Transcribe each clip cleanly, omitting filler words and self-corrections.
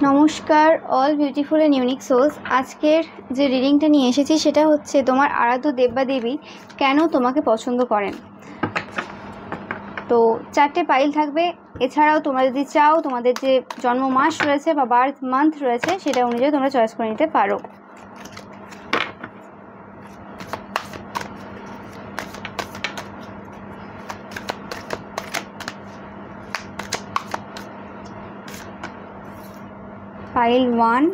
নমস্কার all beautiful and unique souls. আজকের যে রিডিংটা নিয়ে এসেছি সেটা হচ্ছে তোমার আরাধ্য দেব বা দেবী কেন তোমাকে পছন্দ করেন। তো 4টে পাইল থাকবে। এছাড়াও তোমরা যদি চাও তোমাদের যে জন্ম মাস রয়েছে বা বার্থ মান্থ রয়েছে সেটা অনুযায়ী তোমরা চয়েস করে নিতে পারো। পাইল 1,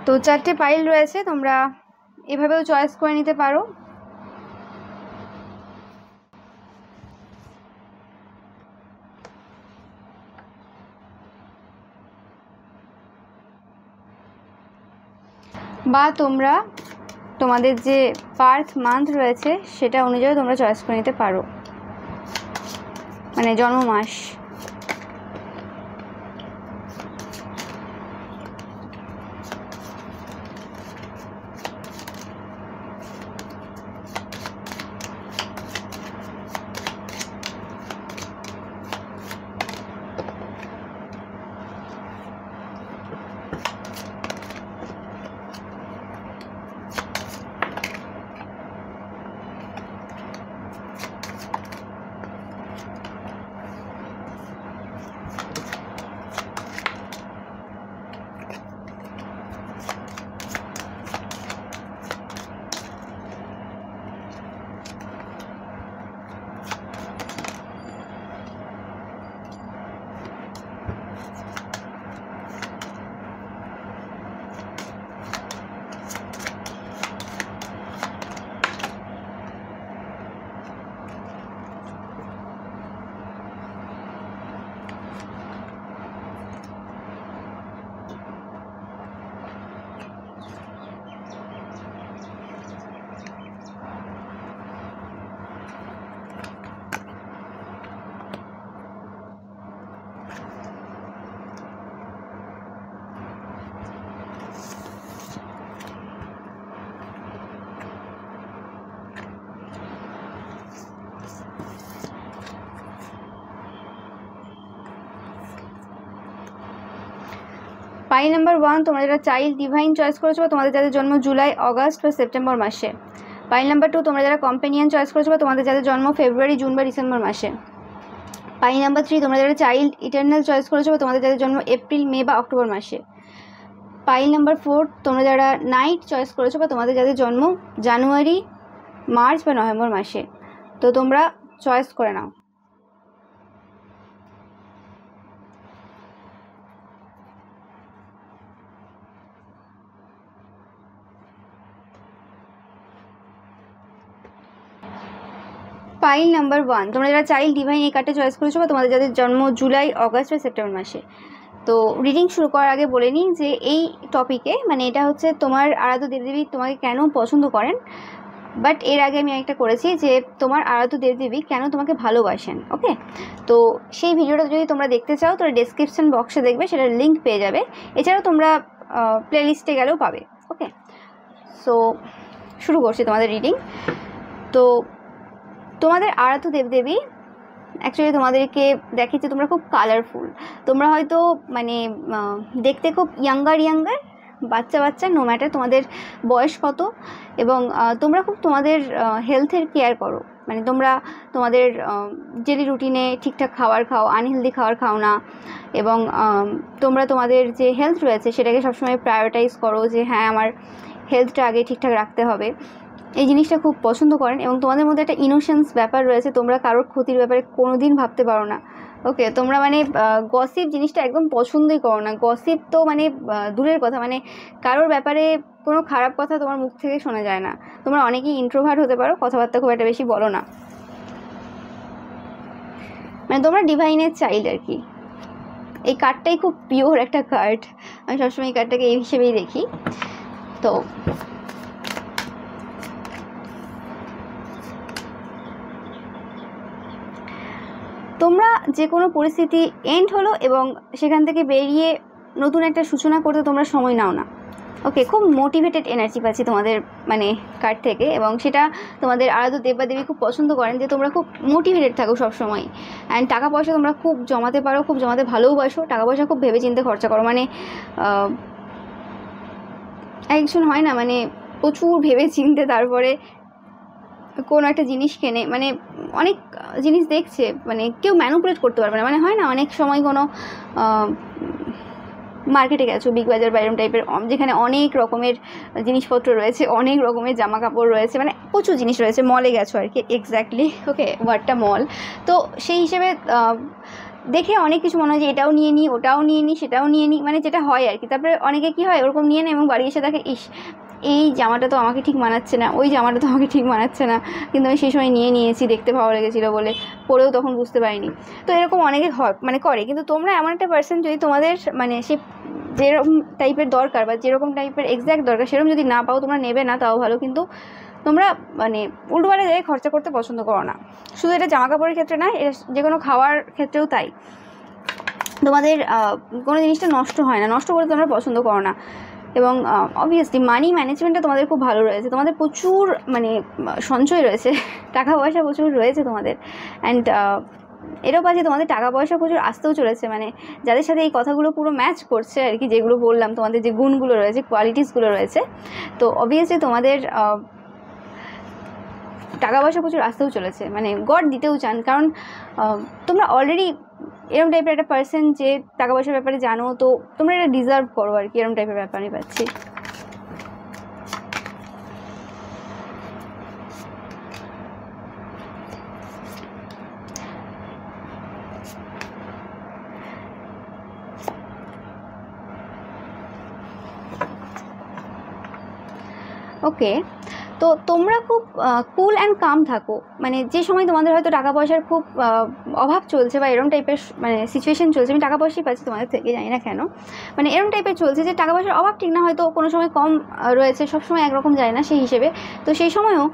তো 4টে পাইল রয়েছে, তোমরা এভাবেও চয়েস করে নিতে পারো। বা তোমরা তোমাদের যে বার্থ মান্থ রয়েছে সেটা অনুযায়ী তোমরা চয়েস করে নিতে পারো, মানে জন্ম মাস। পাইল নাম্বার 1 তোমরা যারা চাইল্ড ডিভাইন চয়েস করেছো বা তোমাদের যাদের জন্ম জুলাই, অগাস্ট বা সেপ্টেম্বর মাসে। পাইল নাম্বার 2 তোমরা যারা কম্পেনিয়ন চয়েস করেছো বা তোমাদের যাদের জন্ম ফেব্রুয়ারি, জুন বা ডিসেম্বর মাসে। পাইল নাম্বার 3 তোমরা যারা চাইল্ড ইটারনাল চয়েস করেছো বা তোমাদের যাদের জন্ম এপ্রিল, মে বা অক্টোবর মাসে। পাইল নাম্বার 4 তোমরা যারা নাইট চয়েস করেছো বা তোমাদের যাদের জন্ম জানুয়ারি, মার্চ বা নভেম্বর মাসে। তো তোমরা চয়েস করে নাও। পাইল নাম্বার 1 তোমরা যারা চাইল্ড ডিভাইন এই কার্ডটা চয়েস করেছো বা তোমাদের যাদের জন্ম জুলাই, অগাস্ট বা সেপ্টেম্বর মাসে। তো রিডিং শুরু করার আগে বলে নিই যে এই টপিকে মানে এটা হচ্ছে তোমার আরাধ্য দেবদেবী তোমাকে কেন পছন্দ করেন, বাট এর আগে আমি একটা করেছি যে তোমার আরাধ্য দেবদেবী কেন তোমাকে ভালোবাসেন। ওকে, তো সেই ভিডিওটা যদি তোমরা দেখতে চাও তো ডেসক্রিপশন বক্সে দেখবে, সেটার লিঙ্ক পেয়ে যাবে। এছাড়াও তোমরা প্লেলিস্টে গেলেও পাবে। ওকে, সো শুরু করছি তোমাদের রিডিং। তো তোমাদের আরাধ্য দেবদেবী অ্যাকচুয়ালি তোমাদেরকে দেখেছি তোমরা খুব কালারফুল। তোমরা হয়তো মানে দেখতে খুব ইয়াঙ্গার বাচ্চা নো ম্যাটার তোমাদের বয়স কত, এবং তোমরা খুব তোমাদের হেলথের কেয়ার করো। মানে তোমরা তোমাদের ডেলি রুটিনে ঠিকঠাক খাবার খাও, আনহেলদি খাবার খাও না, এবং তোমরা তোমাদের যে হেলথ রয়েছে সেটাকে সবসময় প্রায়োরিটাইজ করো যে হ্যাঁ আমার হেলথটা আগে ঠিকঠাক রাখতে হবে। এই জিনিসটা খুব পছন্দ করেন এবং তোমাদের মধ্যে একটা ইনোসেন্স ব্যাপার রয়েছে, তোমরা কারোর ক্ষতির ব্যাপারে কোনো দিন ভাবতে পারো না। ওকে, তোমরা মানে গসিপ জিনিসটা একদম পছন্দই করো না। গসিপ তো মানে দূরের কথা, মানে কারোর ব্যাপারে কোনো খারাপ কথা তোমার মুখ থেকে শোনা যায় না। তোমরা অনেকেই ইন্ট্রোভার্ট হতে পারো, কথাবার্তা খুব একটা বেশি বলো না, মানে তোমরা ডিভাইনের চাইল্ড আর কি। এই কার্ডটাই খুব পিওর একটা কার্ড, আমি সবসময় এই কার্ডটাকে এই হিসেবেই দেখি। তো তোমরা যে কোনো পরিস্থিতি এন্ড হলো এবং সেখান থেকে বেরিয়ে নতুন একটা সূচনা করতে তোমরা সময় নাও না। ওকে, খুব মোটিভেটেড এনার্জি পাচ্ছি তোমাদের মানে কার্ড থেকে, এবং সেটা তোমাদের আরাধ্য দেব বা দেবী খুব পছন্দ করেন যে তোমরা খুব মোটিভেটেড থাকো সবসময়। অ্যান্ড টাকা পয়সা তোমরা খুব জমাতে পারো, খুব জমাতে ভালোবাসো, টাকা পয়সা খুব ভেবে চিন্তে খরচা করো। মানে একজন হয় না মানে প্রচুর ভেবে চিনতে তারপরে কোনো একটা জিনিস কেনে, মানে অনেক জিনিস দেখছে, মানে কেউ ম্যানুপুলেট করতে পারবে না। মানে হয় না অনেক সময় কোনো মার্কেটে গেছো, বিগ বাজার বা এরকম টাইপের, যেখানে অনেক রকমের জিনিসপত্র রয়েছে, অনেক রকমের জামা কাপড় রয়েছে, মানে প্রচুর জিনিস রয়েছে, মলে গেছো আর কি, এক্স্যাক্টলি। ওকে, ওয়ার্ডটা মল। তো সেই হিসেবে দেখে অনেক কিছু মনে হয় যে এটাও নিয়ে নিই, ওটাও নিয়ে নিই, সেটাও নিয়ে নিই, মানে যেটা হয় আর কি। তারপরে অনেকে কী হয়, ওরকম নিয়ে নেয় এবং বাড়ি এসে দেখে, ইস এই জামাটা তো আমাকে ঠিক মানাচ্ছে না, ওই জামাটা তো আমাকে ঠিক মানাচ্ছে না, কিন্তু আমি সেই সময় নিয়ে নিয়েছি, দেখতে ভালো লেগেছিলো বলে, পরেও তখন বুঝতে পারিনি। তো এরকম অনেকে হয় মানে করে। কিন্তু তোমরা এমন একটা পার্সন, যদি তোমাদের মানে সে যেরকম টাইপের দরকার বা যেরকম টাইপের এক্স্যাক্ট দরকার সেরকম যদি না পাও, তোমরা নেবে না তাও ভালো, কিন্তু তোমরা মানে উল্টোপাল্টা জায়গায় খরচা করতে পছন্দ করো না। শুধু এটা জামা কাপড়ের ক্ষেত্রে না, এটা যে কোনো খাওয়ার ক্ষেত্রেও তাই। তোমাদের কোনো জিনিসটা নষ্ট হয় না, নষ্ট করতে তোমরা পছন্দ করো না। এবং অবভিয়াসলি মানি ম্যানেজমেন্টটা তোমাদের খুব ভালো রয়েছে, তোমাদের প্রচুর মানে সঞ্চয় রয়েছে, টাকা পয়সা প্রচুর রয়েছে তোমাদের। অ্যান্ড এটাও পাচ্ছি তোমাদের টাকা পয়সা প্রচুর আসতেও চলেছে, মানে যাদের সাথে এই কথাগুলো পুরো ম্যাচ করছে আর কি, যেগুলো বললাম তোমাদের যে গুণগুলো রয়েছে, কোয়ালিটিসগুলো রয়েছে, তো অবভিয়াসলি তোমাদের টাকা পয়সা প্রচুর আসতেও চলেছে, মানে গড দিতেও চান। কারণ তোমরা অলরেডি এরকম টাইপের একটা পার্সন যে টাকা পয়সার ব্যাপারে জানো, তো তোমরা এটা ডিজার্ভ করো আর কি, এরকম টাইপের ব্যাপার আমি পাচ্ছি। ওকে, তো তোমরা খুব কুল অ্যান্ড কাম থাকো, মানে যে সময় তোমাদের হয়তো টাকা পয়সার খুব অভাব চলছে বা এরকম টাইপের মানে সিচুয়েশন চলছে, আমি টাকা পয়সাই পাচ্ছি তোমাদের থেকে, জানি না কেন, মানে এরকম টাইপের চলছে যে টাকা পয়সার অভাব ঠিক না, হয়তো কোনো সময় কম রয়েছে, সবসময় একরকম যায় না সেই হিসেবে। তো সেই সময়ও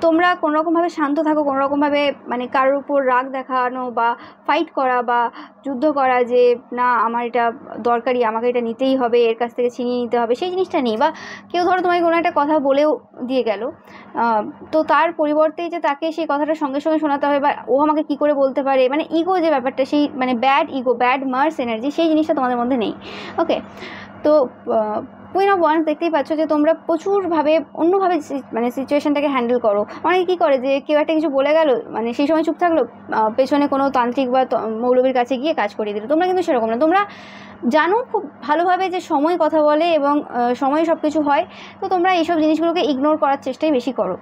তোমরা কোনোরকমভাবে শান্ত থাকো, কোনোরকমভাবে মানে কারোর উপর রাগ দেখানো বা ফাইট করা বা যুদ্ধ করা যে না আমার এটা দরকারি, আমাকে এটা নিতেই হবে, এর কাছ থেকে ছিনিয়ে নিতে হবে, সেই জিনিসটা নেই। বা কেউ ধরো তোমাকে কোনো একটা কথা বলেও দিয়ে গেল, তো তার পরিবর্তে যে তাকে সেই কথাটা সঙ্গে সঙ্গে শোনাতে হবে বা ও আমাকে কী করে বলতে পারে, মানে ইগো যে ব্যাপারটা, সেই মানে bad ego, bad Mars energy, সেই জিনিসটা তোমাদের মধ্যে নেই। ওকে, তো কুইন অফ ওয়ান্স দেখতেই পাচ্ছ যে তোমরা প্রচুরভাবে অন্যভাবে মানে সিচুয়েশনটাকে হ্যান্ডেল করো। অনেকে কী করে যে কেউ একটা কিছু বলে গেল, মানে সেই সময় চুপ থাকলো, পেছনে কোনো তান্ত্রিক বা মৌলবীর কাছে গিয়ে কাজ করিয়ে দিল। তোমরা কিন্তু সেরকম না, তোমরা জানো খুব ভালোভাবে যে সময় কথা বলে এবং সময়ে সব কিছু হয়। তো তোমরা এইসব জিনিসগুলোকে ইগনোর করার চেষ্টাই বেশি করো,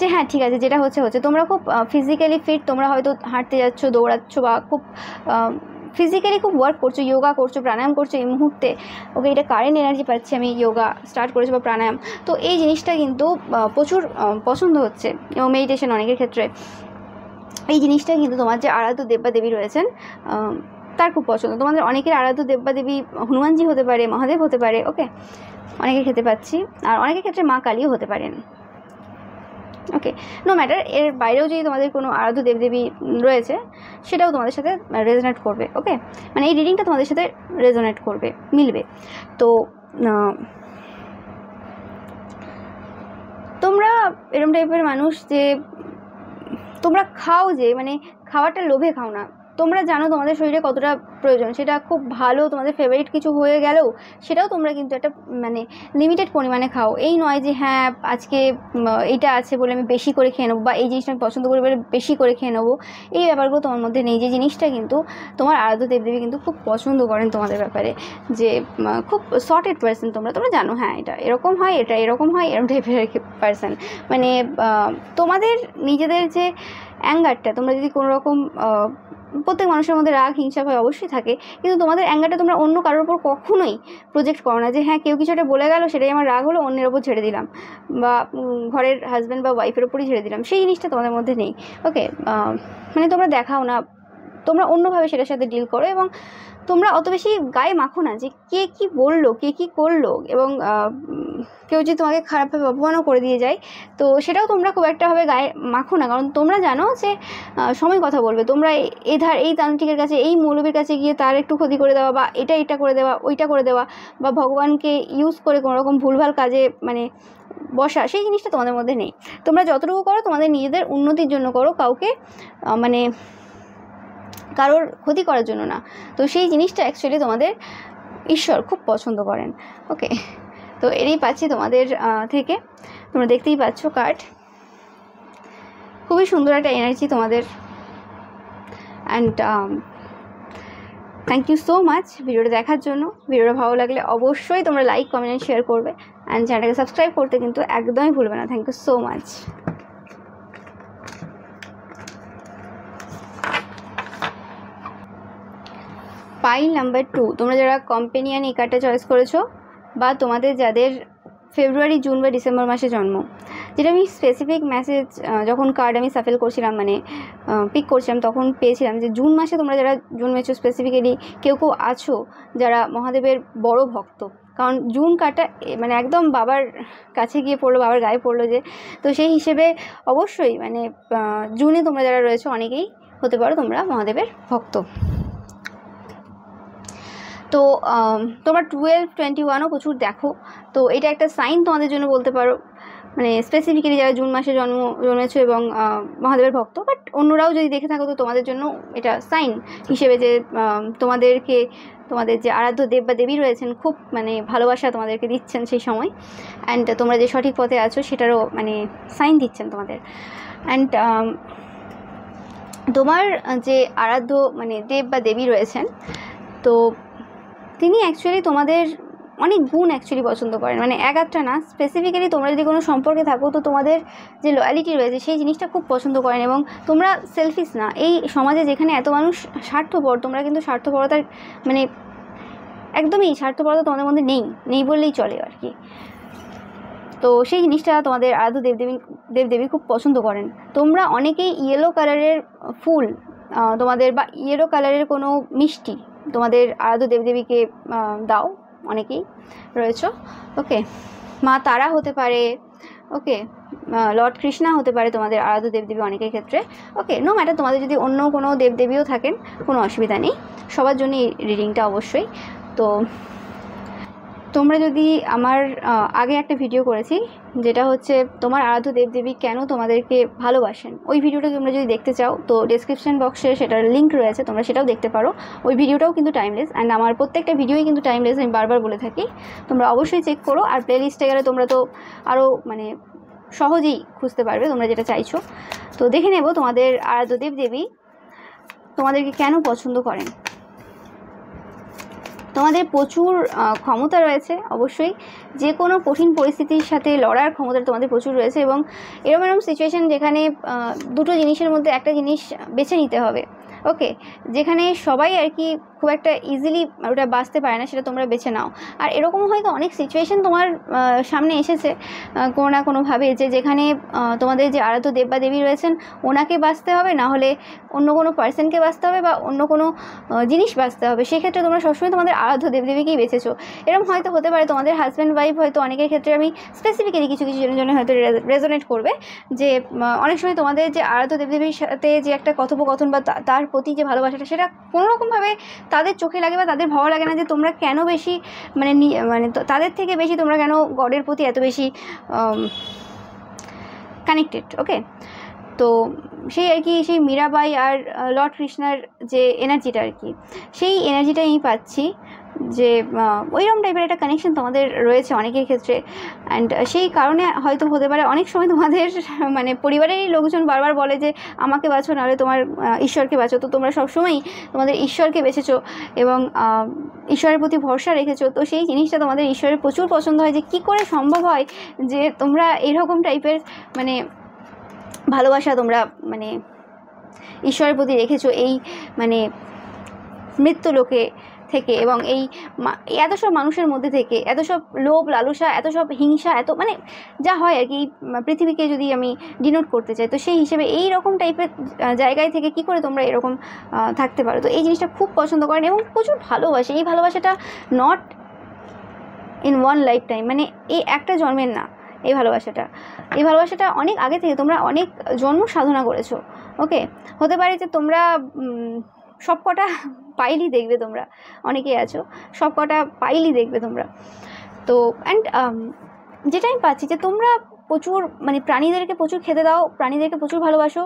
যে হ্যাঁ ঠিক আছে যেটা হচ্ছে হচ্ছে। তোমরা খুব ফিজিক্যালি ফিট, তোমরা হয়তো হাঁটতে যাচ্ছ, দৌড়াচ্ছ বা খুব ফিজিক্যালি খুব ওয়ার্ক করছো, যোগা করছো, প্রাণায়াম করছো এই মুহূর্তে। ওকে, এটা কারেন্ট এনার্জি পাচ্ছি আমি, যোগা স্টার্ট করেছো বা প্রাণায়াম, তো এই জিনিসটা কিন্তু প্রচুর পছন্দ হচ্ছে। এবং মেডিটেশন অনেকের ক্ষেত্রে এই জিনিসটা কিন্তু তোমার যে আরাধ্য দেব বা দেবী রয়েছেন তার খুব পছন্দ। তোমাদের অনেকের আরাধ্য দেব বা দেবী হনুমানজি হতে পারে, মহাদেব হতে পারে। ওকে, অনেকের ক্ষেত্রে পাচ্ছি, আর অনেকের ক্ষেত্রে মা কালীও হতে পারেন। ওকে, নো ম্যাটার, এর বাইরেও যদি তোমাদের কোনো আরাধ্য দেবদেবী রয়েছে সেটাও তোমাদের সাথে রেজোনেট করবে। ওকে, মানে এই রিডিংটা তোমাদের সাথে রেজোনেট করবে, মিলবে। তো তোমরা এরকম টাইপের মানুষ যে তোমরা খাও, যে মানে খাওয়াটা লোভে খাও না, তোমরা জানো তোমাদের শরীরে কতটা প্রয়োজন, সেটা খুব ভালো, তোমাদের ফেভারিট কিছু হয়ে গেলেও সেটাও তোমরা কিন্তু একটা মানে লিমিটেড পরিমাণে খাও। এই নয় যে হ্যাঁ আজকে এইটা আছে বলে আমি বেশি করে খেয়ে নেবো, বা এই জিনিসটা আমি পছন্দ করি বলে বেশি করে খেয়ে নেবো, এই ব্যাপারগুলো তোমার মধ্যে নেই। যে জিনিসটা কিন্তু তোমার আরাধ্য দেবদেবী কিন্তু খুব পছন্দ করেন তোমাদের ব্যাপারে, যে খুব সর্টেড পার্সন তোমরা, তোমরা জানো হ্যাঁ এটা এরকম হয়, এটা এরকম হয়, এরকম টাইপের পার্সন। মানে তোমাদের নিজেদের যে অ্যাঙ্গারটা, তোমরা যদি কোনো রকম প্রত্যেক মানুষের মধ্যে রাগ হিংসা ভয় অবশ্যই থাকে, কিন্তু তোমাদের অ্যাঙ্গারটা তোমরা অন্য কারোর ওপর কখনোই প্রজেক্ট করো না, যে হ্যাঁ কেউ কিছু একটা বলে গেল সেটাই আমার রাগ হলো, অন্যের ওপর ছেড়ে দিলাম, বা ঘরের হাজব্যান্ড বা ওয়াইফের ওপরই ছেড়ে দিলাম, সেই জিনিসটা তোমাদের মধ্যে নেই। ওকে, মানে তোমরা দেখাও না, তোমরা অন্যভাবে সেটার সাথে ডিল করো, এবং তোমরা অত বেশি গায়ে মাখো না যে কে কী বললো, কে কী করলো, এবং কেউ যদি তোমাকে খারাপভাবে অপমানও করে দিয়ে যায়, তো সেটাও তোমরা খুব একটাভাবে গায়ে মাখো না, কারণ তোমরা জানো যে সময় কথা বলবে। তোমরা এই তান্ত্রিকের কাছে, এই মৌলবীর কাছে গিয়ে তার একটু ক্ষতি করে দেওয়া, বা এটা করে দেওয়া, ওইটা করে দেওয়া, বা ভগবানকে ইউজ করে কোনো রকম ভুলভাল কাজে মানে বসা, সেই জিনিসটা তোমাদের মধ্যে নেই। তোমরা যতটুকু করো তোমাদের নিজেদের উন্নতির জন্য করো, কাউকে মানে কারোর ক্ষতি করার জন্য না। তো সেই জিনিসটা অ্যাকচুয়ালি তোমাদের ঈশ্বর খুব পছন্দ করেন। ওকে, তো এরই পাচ্ছি তোমাদের থেকে, তোমরা দেখতেই পাচ্ছ কার্ড, খুবই সুন্দর একটা এনার্জি তোমাদের। And thank you so much ভিডিওটা দেখার জন্য। ভিডিওটা ভালো লাগলে অবশ্যই তোমরা লাইক, কমেন্ট, শেয়ার করবে, অ্যান্ড চ্যানেলটাকে সাবস্ক্রাইব করতে কিন্তু একদমই ভুলবে না। Thank you so much. Pile number 2, তোমরা যারা কম্পেনিয়ান এই কার্ডটা চয়েস করেছো, বা তোমাদের যাদের ফেব্রুয়ারি, জুন বা ডিসেম্বর মাসে জন্ম, যেটা আমি স্পেসিফিক মেসেজ যখন কার্ড আমি সাফেল করছিলাম, মানে পিক করছিলাম, তখন পেয়েছিলাম যে জুন মাসে তোমরা যারা জন্মেছো, স্পেসিফিক্যালি কেউ আছো যারা মহাদেবের বড় ভক্ত। কারণ জুন কার্ডটা মানে একদম বাবার কাছে গিয়ে পড়লো, বাবার গায়ে পড়লো যে, তো সেই হিসেবে অবশ্যই মানে জুনে তোমরা যারা রয়েছো অনেকেই হতে পারো তোমরা মহাদেবের ভক্ত। তো তোমরা 12, 21ও প্রচুর দেখো, তো এটা একটা সাইন তোমাদের জন্য বলতে পারো, মানে স্পেসিফিক্যালি যারা জুন মাসে জন্মেছো এবং মহাদেবের ভক্ত। বাট অন্যরাও যদি দেখে থাকো তো তোমাদের জন্য এটা সাইন হিসেবে যে তোমাদের যে আরাধ্য দেব বা দেবী রয়েছেন খুব মানে ভালোবাসা তোমাদেরকে দিচ্ছেন সেই সময়, অ্যান্ড তোমরা যে সঠিক পথে আছো সেটারও মানে সাইন দিচ্ছেন তোমাদের। অ্যান্ড তোমার যে আরাধ্য মানে দেব বা দেবী রয়েছেন, তো তিনি অ্যাকচুয়ালি তোমাদের অনেক গুণ অ্যাকচুয়ালি পছন্দ করেন, মানে এক আধটা না, স্পেসিফিক্যালি তোমরা যদি কোনো সম্পর্কে থাকো তো তোমাদের যে লয়ালিটি রয়েছে সেই জিনিসটা খুব পছন্দ করেন। এবং তোমরা সেলফিশ না, এই সমাজে যেখানে এত মানুষ স্বার্থপর, তোমরা কিন্তু স্বার্থপরতার মানে একদমই স্বার্থপরতা তোমাদের মধ্যে নেই বললেই চলে আর কি। তো সেই জিনিসটা তোমাদের আরাধ্য দেবদেবী খুব পছন্দ করেন। তোমরা অনেকেই ইয়েলো কালারের ফুল তোমাদের বা ইয়েলো কালারের কোনো মিষ্টি তোমাদের আরাধ্য দেবদেবীকে দাও, অনেকেই রয়েছে। ওকে, মা তারা হতে পারে, ওকে, লর্ড কৃষ্ণা হতে পারে তোমাদের আরাধ্য দেবদেবী অনেকের ক্ষেত্রে। ওকে, নো ম্যাটার, তোমাদের যদি অন্য কোনো দেবদেবীও থাকেন কোনো অসুবিধা নেই, সবার জন্যই রিডিংটা অবশ্যই। তো তোমরা যদি আমার আগে একটা ভিডিও করেছি যেটা হচ্ছে তোমার আরাধ্য দেবদেবী কেন তোমাদেরকে ভালোবাসেন, ওই ভিডিওটা তোমরা যদি দেখতে চাও তো ডেসক্রিপশন বক্সে সেটার লিঙ্ক রয়েছে, তোমরা সেটাও দেখতে পারো। ওই ভিডিওটাও কিন্তু টাইমলেস, অ্যান্ড আমার প্রত্যেকটা ভিডিওই কিন্তু টাইমলেস, আমি বারবার বলে থাকি, তোমরা অবশ্যই চেক করো। আর প্লেলিস্টে গেলে তোমরা তো আরও মানে সহজেই খুঁজতে পারবে তোমরা যেটা চাইছো। তো দেখে নেব তোমাদের আরাধ্য দেবদেবী তোমাদেরকে কেন পছন্দ করেন। তোমাদের প্রচুর ক্ষমতা রয়েছে, অবশ্যই যে কোনো কঠিন পরিস্থিতির সাথে লড়ার ক্ষমতা তোমাদের প্রচুর রয়েছে, এবং এরকম সিচুয়েশান যেখানে দুটো জিনিসের মধ্যে একটা জিনিস বেছে নিতে হবে। ওকে, যেখানে সবাই আর কি খুব একটা ইজিলি ওটা বাঁচতে পারে না, সেটা তোমরা বেছে নাও। আর এরকম হয়তো অনেক সিচুয়েশান তোমার সামনে এসেছে কোনো না কোনোভাবে, যেখানে তোমাদের যে আরাধ্য দেব বা দেবী রয়েছেন ওনাকে বাঁচতে হবে, না হলে অন্য কোনো পার্সনকে বাঁচতে হবে, বা অন্য কোনো জিনিস বাঁচতে হবে। সেক্ষেত্রে তোমরা সবসময় তোমাদের আরাধ্য দেবদেবীকেই বেছেছো। এরকম হয়তো হতে পারে তোমাদের হাজব্যান্ড ওয়াইফ, হয়তো অনেকের ক্ষেত্রে আমি স্পেসিফিক্যালি কিছু জন্য হয়তো রেজোনেট করবে, যে অনেক সময় তোমাদের যে আরাধ্য দেবদেবীর সাথে যে একটা কথোপকথন বা তার প্রতি যে ভালোবাসাটা, সেটা কোনোরকমভাবে তাদের চোখে লাগে বা তাদের ভালো লাগে না, যে তোমরা কেন বেশি মানে তাদের থেকে বেশি তোমরা কেন গডের প্রতি এত বেশি কানেক্টেড। ওকে, তো সেই আর কি সেই মীরাবাই আর লর্ড কৃষ্ণার যে এনার্জিটা আর কি, সেই এনার্জিটা আমি পাচ্ছি, যে ওইরকম টাইপের একটা কানেকশন তোমাদের রয়েছে অনেকের ক্ষেত্রে। অ্যান্ড সেই কারণে হয়তো হতে পারে অনেক সময় তোমাদের মানে পরিবারেরই লোকজন বারবার বলে যে আমাকে বাঁচো, নাহলে তোমার ঈশ্বরকে বাঁচো। তো তোমরা সবসময়ই তোমাদের ঈশ্বরকে বেছেছো এবং ঈশ্বরের প্রতি ভরসা রেখেছো। তো সেই জিনিসটা তোমাদের ঈশ্বরের প্রচুর পছন্দ হয়, যে কী করে সম্ভব হয় যে তোমরা এরকম টাইপের মানে ভালোবাসা তোমরা মানে ঈশ্বরের প্রতি রেখেছো, এই মানে মৃত্যু লোকে থেকে, এবং এই এত সব মানুষের মধ্যে থেকে, এত সব লোভ লালসা, এত সব হিংসা, এত মানে যা হয় আর কি পৃথিবীকে যদি আমি ডিনোট করতে চাই, তো সেই হিসেবে এই রকম টাইপের জায়গায় থেকে কি করে তোমরা এরকম থাকতে পারো। তো এই জিনিসটা খুব পছন্দ করেন এবং প্রচুর ভালোবাসে। এই ভালোবাসাটা not in one life time, মানে এই একটা জন্মের না। এই ভালোবাসাটা অনেক আগে থেকে তোমরা অনেক জন্ম সাধনা করেছো। ওকে, হতে পারে যে তোমরা সব কটা পাইলই দেখবে, তোমরা অনেকেই আছো সব কটা পাইলই দেখবে তোমরা। তো অ্যান্ড যেটা আমি পাচ্ছি যে তোমরা প্রচুর মানে প্রাণীদেরকে প্রচুর খেতে দাও, প্রাণীদেরকে প্রচুর ভালোবাসো।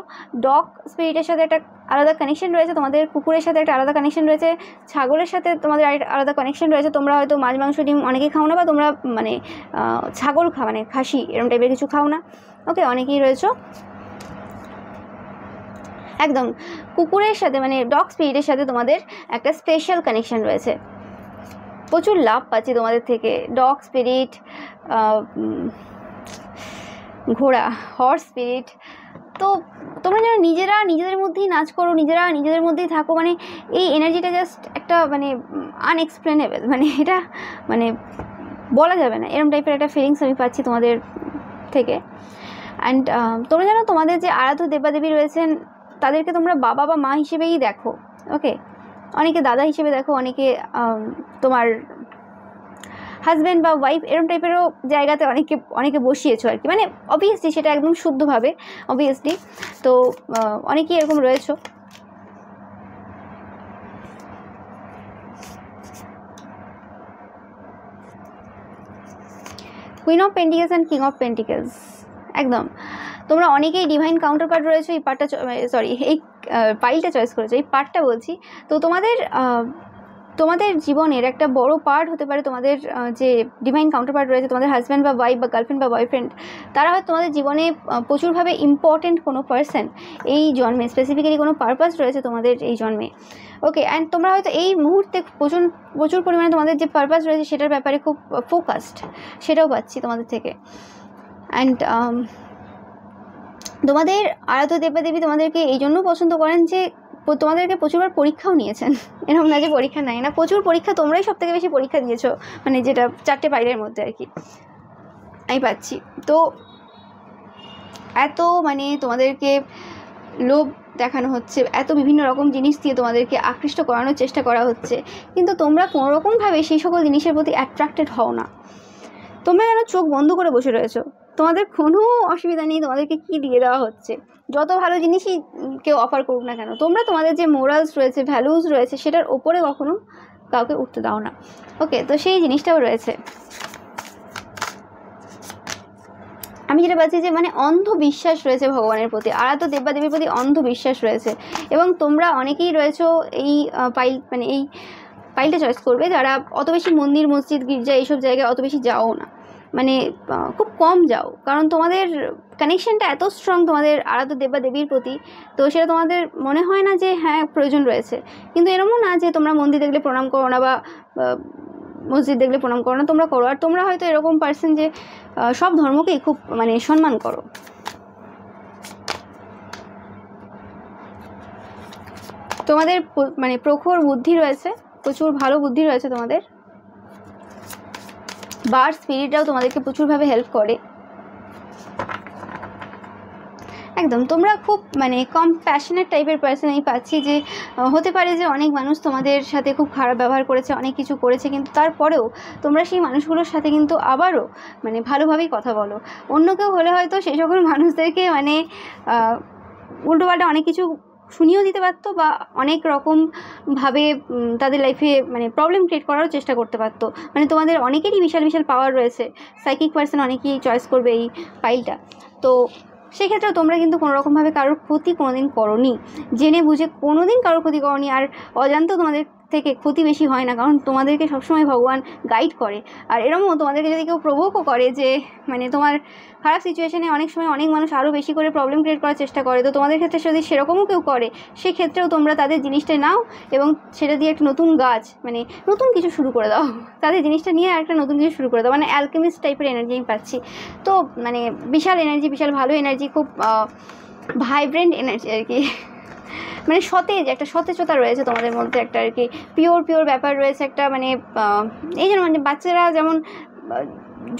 ডগ স্পিরিটের সাথে একটা আলাদা কানেকশন রয়েছে তোমাদের, কুকুরের সাথে একটা আলাদা কানেকশন রয়েছে, ছাগলের সাথে তোমাদের আলাদা কানেকশন রয়েছে। তোমরা হয়তো মাছ মাংস ডিম অনেকেই খাও না, বা তোমরা মানে ছাগল মানে খাসি এরকম টাইপের কিছু খাও না। ওকে, অনেকেই রয়েছো। একদম কুকুরের সাথে মানে ডগ স্পিরিটের সাথে তোমাদের একটা স্পেশাল কানেকশন রয়েছে, প্রচুর লাভ পাচ্ছি তোমাদের থেকে। ডগ স্পিরিট, ঘোড়া, হর্স স্পিরিট। তো তোমরা যেন নিজেরা নিজেদের মধ্যেই নাচ করো, নিজেরা নিজেদের মধ্যেই থাকো, মানে এই এনার্জিটা জাস্ট একটা মানে আনএক্সপ্লেনেবল, মানে এটা মানে বলা যাবে না, এরকম টাইপের একটা ফিলিংস আমি পাচ্ছি তোমাদের থেকে। অ্যান্ড তোমরা যেন তোমাদের যে আরাধ্য দেবাদেবী রয়েছেন তাদেরকে তোমরা বাবা বা মা হিসেবেই দেখো। ওকে, অনেকে দাদা হিসেবে দেখো, অনেকে তোমার হাজব্যান্ড বা ওয়াইফ এরকম টাইপেরও জায়গাতে অনেকে বসিয়েছো আর কি, মানে অবভিয়াসলি সেটা একদম শুদ্ধভাবে অবভিয়াসলি। তো অনেকেই এরকম রয়েছো। Queen of pentacles and king of pentacles, একদম তোমরা অনেকেই ডিভাইন কাউন্টার পার্ট রয়েছে। এই পার্টটা সরি এই পাইলটা চয়েস করেছো, এই পার্টটা বলছি। তো তোমাদের জীবনের একটা বড় পার্ট হতে পারে তোমাদের যে ডিভাইন কাউন্টার পার্ট রয়েছে, তোমাদের হাজব্যান্ড বা ওয়াইফ বা গার্লফ্রেন্ড বা বয়ফ্রেন্ড, তারা হয়তো তোমাদের জীবনে প্রচুরভাবে ইম্পর্টেন্ট কোনো পার্সন এই জন্মে, স্পেসিফিক্যালি কোনো পারপাস রয়েছে তোমাদের এই জন্মে। ওকে, অ্যান্ড তোমরা হয়তো এই মুহূর্তে প্রচুর পরিমাণে তোমাদের যে পারপাস রয়েছে সেটার ব্যাপারে খুব ফোকাসড, সেটাও পাচ্ছি তোমাদের থেকে। অ্যান্ড তোমাদের আরাধ্য দেবাদেবী তোমাদেরকে এই জন্য পছন্দ করেন যে তোমাদেরকে প্রচুরবার পরীক্ষাও নিয়েছেন। এরকম না যে পরীক্ষা নাই না, প্রচুর পরীক্ষা, তোমরাই সব থেকে বেশি পরীক্ষা দিয়েছো, মানে যেটা 4টে পাইলের মধ্যে আর কি আমি পাচ্ছি। তো এত মানে তোমাদেরকে লোভ দেখানো হচ্ছে, এত বিভিন্ন রকম জিনিস দিয়ে তোমাদেরকে আকৃষ্ট করানোর চেষ্টা করা হচ্ছে, কিন্তু তোমরা কোনোরকমভাবে সেই সকল জিনিসের প্রতি অ্যাট্রাক্টেড হও না। তোমরা যেন চোখ বন্ধ করে বসে রয়েছো, তোমাদের কোনো অসুবিধা নেই তোমাদেরকে কি দিয়ে দেওয়া হচ্ছে, যত ভালো জিনিসই কেউ অফার করুক না কেন, তোমরা তোমাদের যে মোরালস রয়েছে, ভ্যালুজ রয়েছে, সেটার ওপরে কখনো কাউকে উঠতে দাও না। ওকে, তো সেই জিনিসটাও রয়েছে। আমি যেটা পাচ্ছি যে মানে অন্ধবিশ্বাস রয়েছে ভগবানের প্রতি, আরাধ্য দেবদেবীর প্রতি অন্ধবিশ্বাস রয়েছে। এবং তোমরা অনেকেই রয়েছো এই পাইলটা চয়েস করবে যারা অত বেশি মন্দির মসজিদ গির্জা এইসব জায়গায় অত বেশি যাও না, মানে খুব কম যাও, কারণ তোমাদের কানেকশনটা এত স্ট্রং তোমাদের আরাধ্য দেবদেবীর প্রতি, তো সেটা তোমাদের মনে হয় না যে হ্যাঁ প্রয়োজন রয়েছে। কিন্তু এরকমও না যে তোমরা মন্দির দেখলে প্রণাম করো না বা মসজিদ দেখলে প্রণাম করো না, তোমরা করো। আর তোমরা হয়তো এরকম পার্সন যে সব ধর্মকেই খুব মানে সম্মান করো। তোমাদের মানে প্রখর বুদ্ধি রয়েছে, প্রচুর ভালো বুদ্ধি রয়েছে তোমাদের। বার্ড স্পিরিটরাও তোমাদেরকে প্রচুরভাবে হেল্প করে। একদম তোমরা খুব মানে কম্প্যাশনেট টাইপের পার্সন আমি পাচ্ছি, যে হতে পারে যে অনেক মানুষ তোমাদের সাথে খুব খারাপ ব্যবহার করেছে, অনেক কিছু করেছে, কিন্তু তারপরেও তোমরা সেই মানুষগুলোর সাথে কিন্তু আবারও মানে ভালোভাবেই কথা বলো। অন্য কেউ হলে হয়তো সেই সকল মানুষদেরকে মানে উল্টোপাল্টা অনেক কিছু শুনিয়েও দিতে পারতো, বা অনেক রকমভাবে তাদের লাইফে মানে প্রবলেম ক্রিয়েট করারও চেষ্টা করতে পারতো। মানে তোমাদের অনেকেরই বিশাল বিশাল পাওয়ার রয়েছে, সাইকিক পার্সন অনেকেই চয়েস করবে এই ফাইলটা। তো সেক্ষেত্রেও তোমরা কিন্তু কোনোরকমভাবে কারোর ক্ষতি কোনোদিন করোনি, জেনে বুঝে কোনোদিন কারোর ক্ষতি করোনি। আর অজান্তেও তোমাদের থেকে ক্ষতি বেশি হয় না, কারণ তোমাদেরকে সবসময় ভগবান গাইড করে। আর এরকমও তোমাদেরকে যদি কেউ প্রভোকও করে যে মানে তোমার খারাপ সিচুয়েশনে অনেক সময় অনেক মানুষ আরও বেশি করে প্রবলেম ক্রিয়েট করার চেষ্টা করে, তো তোমাদের ক্ষেত্রে যদি সেরকমও কেউ করে, সেক্ষেত্রেও তোমরা তাদের জিনিসটা নাও এবং সেটা দিয়ে একটা নতুন গাছ মানে নতুন কিছু শুরু করে দাও, তাদের জিনিসটা নিয়ে একটা নতুন কিছু শুরু করে দাও। মানে অ্যালকেমিস্ট টাইপের এনার্জি আমি পাচ্ছি। তো মানে বিশাল এনার্জি, বিশাল ভালো এনার্জি, খুব ভাইব্রেন্ট এনার্জি আর কি, মানে সতেজ, একটা সতেজতা রয়েছে তোমাদের মধ্যে, একটা আর কি পিওর ব্যাপার রয়েছে একটা। মানে এই জন্য মানে বাচ্চারা যেমন